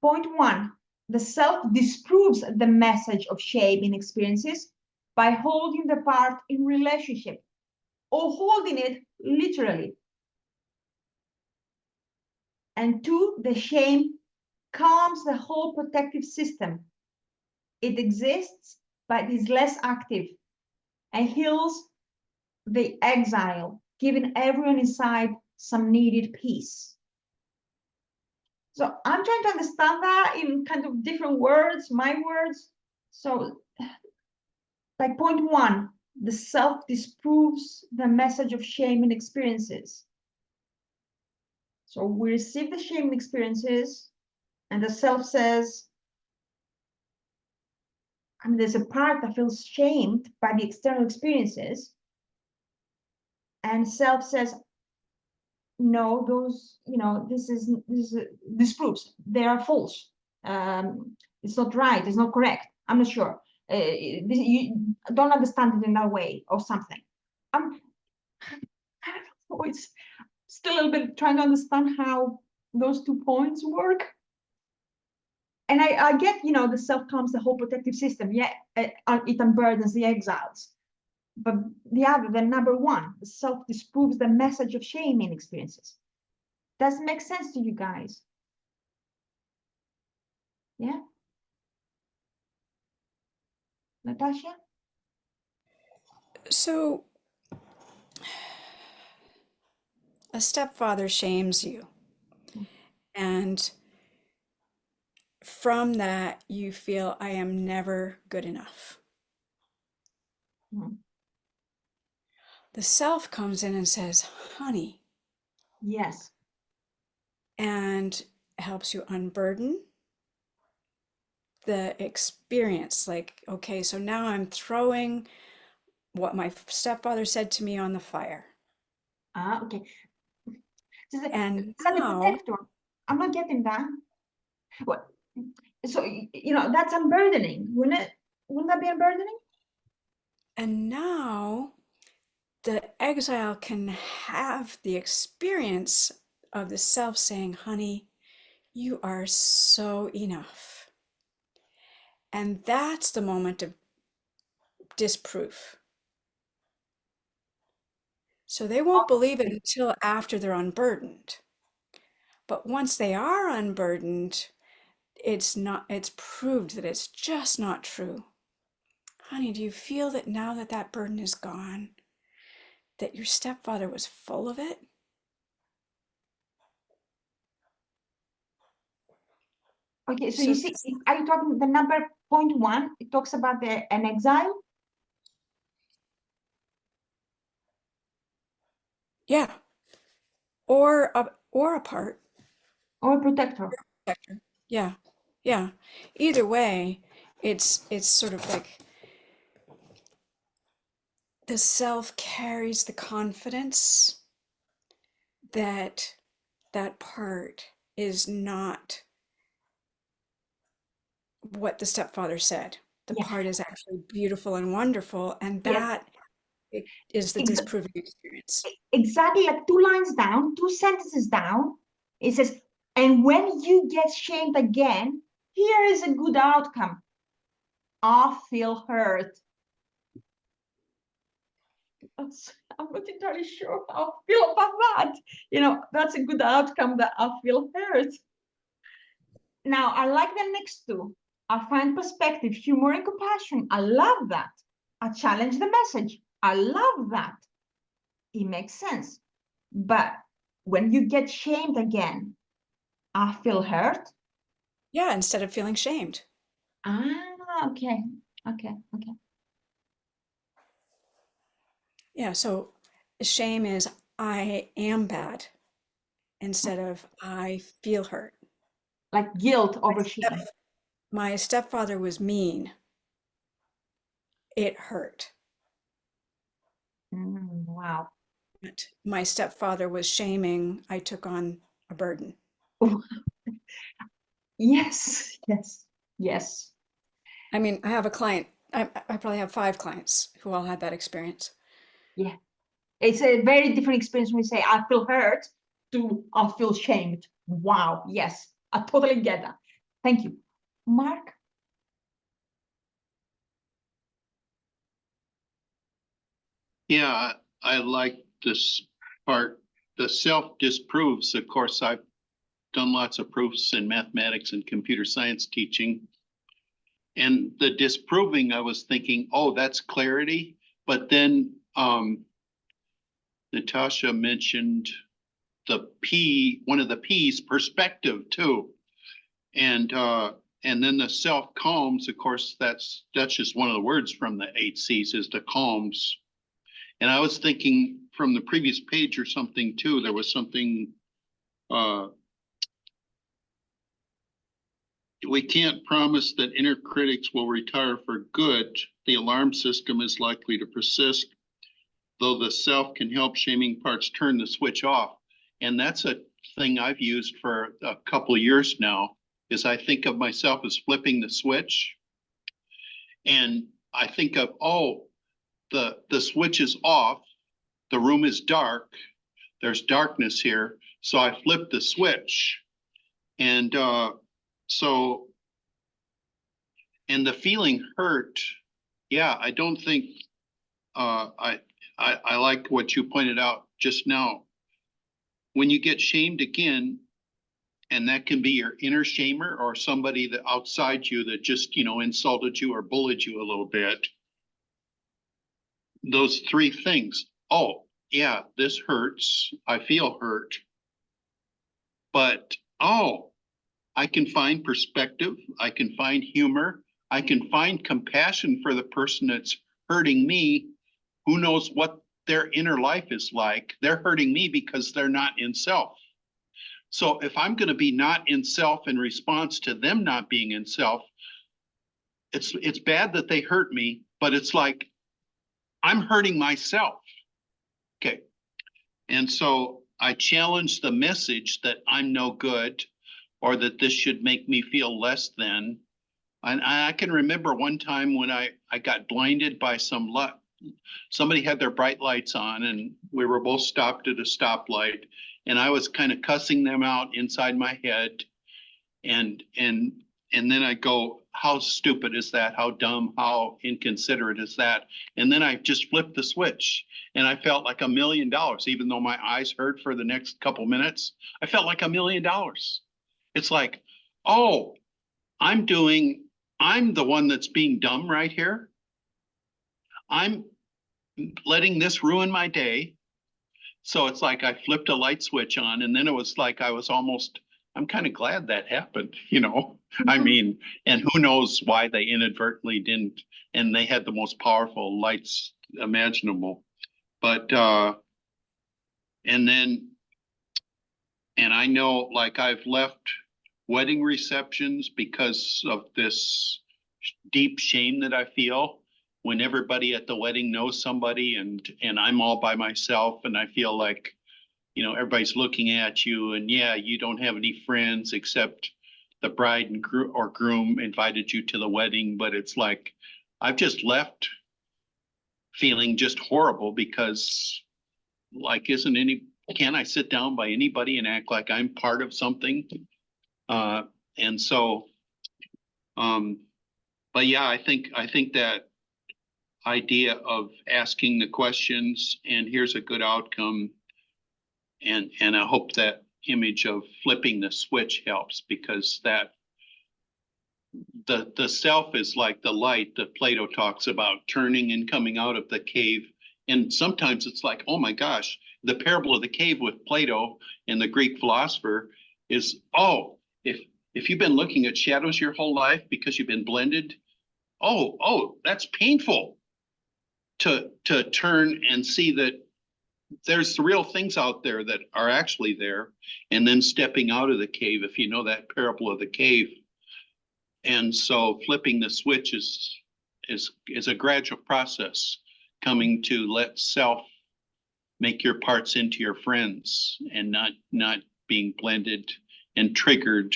Point 1, the self disproves the message of shame in experiences by holding the part in relationship or holding it literally. And 2, the shame calms the whole protective system. It exists, but is less active and heals the exile, giving everyone inside some needed peace. So I'm trying to understand that in kind of different words, my words. So like point 1, the self disproves the message of shame in experiences. So we receive the shame in experiences, and the self says, there's a part that feels shamed by the external experiences. And self says, no, those, this disproves, they are false. It's not right, it's not correct. I'm not sure. You don't understand it in that way or something. I don't know, it's still a little bit trying to understand how those 2 points work. And I get, the self calms the whole protective system. Yeah, it unburdens the exiles. But the number 1, the self disproves the message of shame in experiences. Does it make sense to you guys? Yeah? Natasha? So a stepfather shames you, and from that you feel, I am never good enough. Mm. The self comes in and says, honey. Yes. And helps you unburden the experience. Like, okay, so now I'm throwing what my stepfather said to me on the fire. Okay. And the now, protector. I'm not getting that. What? So, that's unburdening. Wouldn't that be unburdening? and now the exile can have the experience of the self saying, honey, you are so enough. And that's the moment of disproof. So they won't believe it until after they're unburdened. But once they are unburdened, it's proved that it's just not true. Honey, do you feel that now that that burden is gone, that your stepfather was full of it? Okay, so you see, are you talking the number point 1? It talks about an exile? Yeah. Or a part. Or a protector. Yeah. Yeah. Either way, it's sort of like the self carries the confidence that that part is not what the stepfather said. The part is actually beautiful and wonderful, and that is the disproving experience. Exactly, like 2 lines down, 2 sentences down, it says, and when you get shamed again, Here is a good outcome. I feel hurt. I'm not entirely sure how I feel about that. You know, that's a good outcome, that I feel hurt. Now, I like the next two. I find perspective, humor, and compassion. I love that. I challenge the message. I love that. It makes sense. But when you get shamed again, I feel hurt. Yeah, instead of feeling shamed. Ah, okay. Okay. Yeah, so shame is I am bad instead of I feel hurt. Like guilt over My shame. My stepfather was mean. It hurt. Wow. But my stepfather was shaming. I took on a burden. Yes, yes, yes. I mean, I have a client, I probably have 5 clients who all had that experience. Yeah. It's a very different experience when we say I feel hurt to I feel shamed. Wow. Yes, I totally get that. Thank you. Mark? Yeah, I like this part. The self disproves. Of course, I've done lots of proofs in mathematics and computer science teaching. And the disproving, I was thinking, oh, that's clarity. But then Natasha mentioned the P, one of the P's, perspective too. And then the self calms, of course, that's just one of the words from the 8 C's is the calms. And I was thinking from the previous page or something too, there was something, we can't promise that inner critics will retire for good. The alarm system is likely to persist, though the self can help shaming parts turn the switch off. And that's a thing I've used for a couple of years now, is I think of myself as flipping the switch. And I think of, oh, the switch is off, the room is dark, there's darkness here, so I flip the switch. And and the feeling hurt, yeah, I don't think, I like what you pointed out just now. When you get shamed again, and that can be your inner shamer or somebody that outside you that just, insulted you or bullied you a little bit. Those 3 things. Oh, yeah, this hurts. I feel hurt. But, oh, I can find perspective. I can find humor. I can find compassion for the person that's hurting me. Who knows what their inner life is like? They're hurting me because they're not in self. So if I'm going to be not in self in response to them not being in self, it's bad that they hurt me, but it's like I'm hurting myself. Okay. And so I challenge the message that I'm no good or that this should make me feel less than. And I can remember one time when I got blinded by somebody had their bright lights on and we were both stopped at a stoplight and I was kind of cussing them out inside my head. And then I go, how stupid is that? How dumb, how inconsiderate is that? And then I just flipped the switch and I felt like $1 million, even though my eyes hurt for the next couple minutes. I felt like $1 million. It's like, oh, I'm the one that's being dumb right here. I'm letting this ruin my day. So it's like I flipped a light switch on and then it was like I'm kind of glad that happened, I mean, and who knows why they inadvertently didn't, and they had the most powerful lights imaginable. But, and I know like I've left wedding receptions because of this deep shame that I feel when everybody at the wedding knows somebody and I'm all by myself and I feel like, everybody's looking at you and yeah, you don't have any friends except the bride and groom invited you to the wedding, but it's like, I've just left feeling just horrible because like, can I sit down by anybody and act like I'm part of something? And so But yeah, I think that idea of asking the questions and here's a good outcome. And I hope that image of flipping the switch helps, because that the self is like the light that Plato talks about turning and coming out of the cave. And sometimes it's like, oh my gosh, the parable of the cave with Plato and the Greek philosopher is, oh, if you've been looking at shadows your whole life because you've been blended, oh, that's painful to turn and see that there's real things out there that are actually there, and then stepping out of the cave, if you know that parable of the cave. And so flipping the switch is a gradual process, coming to let self make your parts into your friends and not being blended and triggered,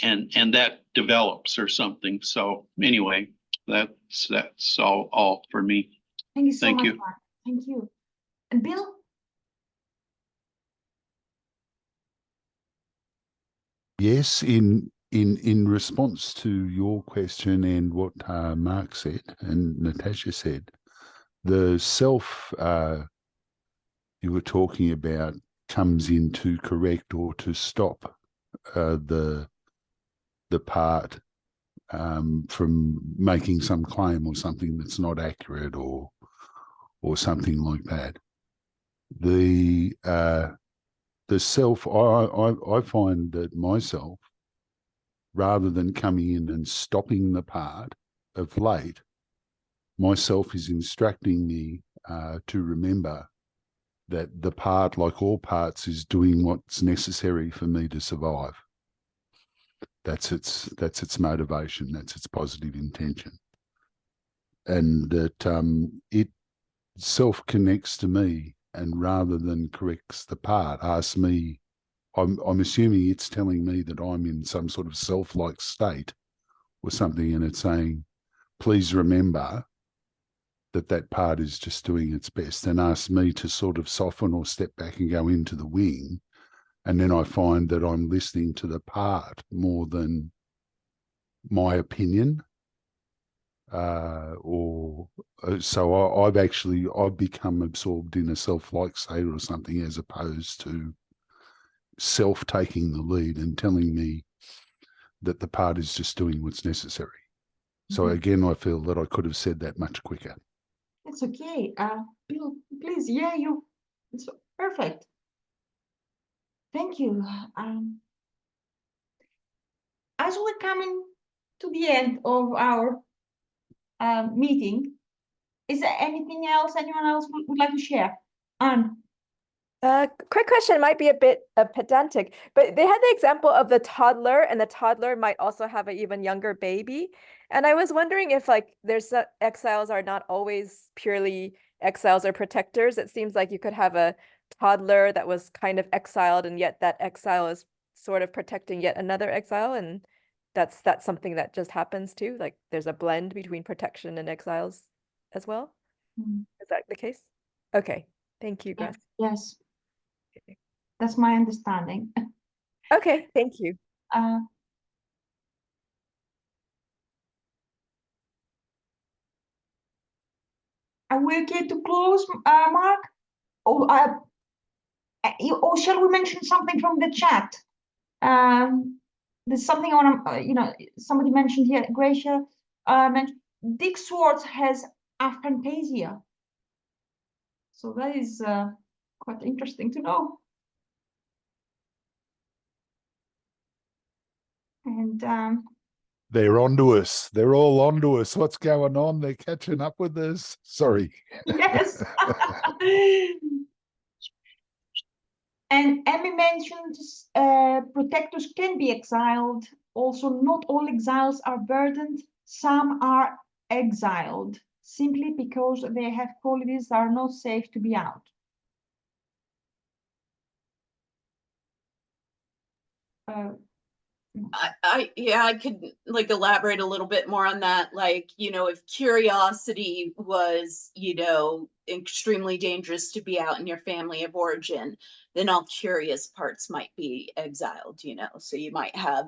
and that develops or something. So anyway, that's all for me. Thank you so Thank much, you. Mark. Thank you. And Bill? Yes, in response to your question and what Mark said and Natasha said, the self you were talking about comes in to correct or to stop the part from making some claim or something that's not accurate or something like that. The self, I find that myself, rather than coming in and stopping the part of late, myself is instructing me to remember that the part, like all parts, is doing what's necessary for me to survive. That's its motivation. That's its positive intention, and that it self connects to me, and rather than corrects the part, asks me. I'm assuming it's telling me that I'm in some sort of self-like state or something, and it's saying, please remember that part is just doing its best, and asks me to sort of soften or step back and go into the wing. And then I find that I'm listening to the part more than my opinion. So I've become absorbed in a self-like state or something, as opposed to self taking the lead and telling me that the part is just doing what's necessary. So again, I feel that I could have said that much quicker. It's okay. Bill, please, yeah, it's perfect. Thank you. As we're coming to the end of our meeting, is there anything else anyone else would like to share? Quick question, might be a bit pedantic, but they had the example of the toddler, and the toddler might also have an even younger baby. And I was wondering if, like, there's exiles are not always purely exiles or protectors. It seems like you could have a toddler that was kind of exiled, and yet that exile is sort of protecting yet another exile, and that's something that just happens too. Like, there's a blend between protection and exiles as well. Is that the case? Okay, thank you, Grace. Yes, that's my understanding. Okay, thank you. Are we okay to close, Mark? Or shall we mention something from the chat? There's something I want to, somebody mentioned here, Gracia mentioned, Dick Swartz has aphantasia. So that is quite interesting to know. And they're onto us. They're all onto us. What's going on? They're catching up with us. Sorry. yes. And Emmy mentions protectors can be exiled. Also, not all exiles are burdened. Some are exiled simply because they have qualities that are not safe to be out. I could like elaborate a little bit more on that. Like, if curiosity was, extremely dangerous to be out in your family of origin, then all curious parts might be exiled, so you might have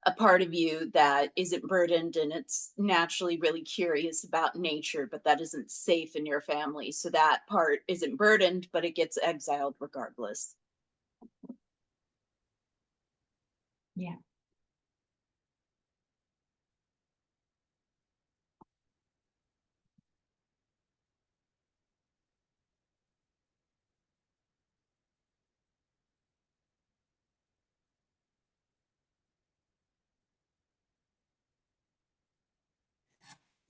a part of you that isn't burdened and it's naturally really curious about nature, but that isn't safe in your family. So that part isn't burdened, but it gets exiled regardless. Yeah.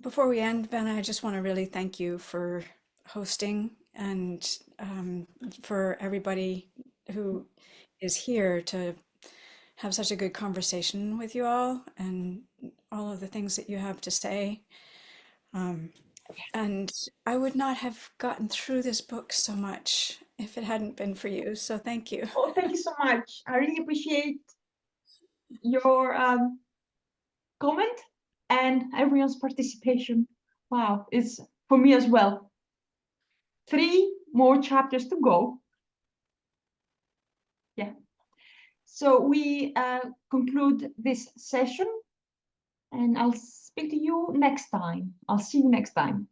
Before we end, Vana, I just want to really thank you for hosting and for everybody who is here to have such a good conversation with you all and all of the things that you have to say. And I would not have gotten through this book so much if it hadn't been for you. So thank you. Oh, thank you so much. I really appreciate your comment and everyone's participation. Wow, it's for me as well. 3 more chapters to go. Yeah. So we conclude this session, and I'll speak to you next time. I'll see you next time.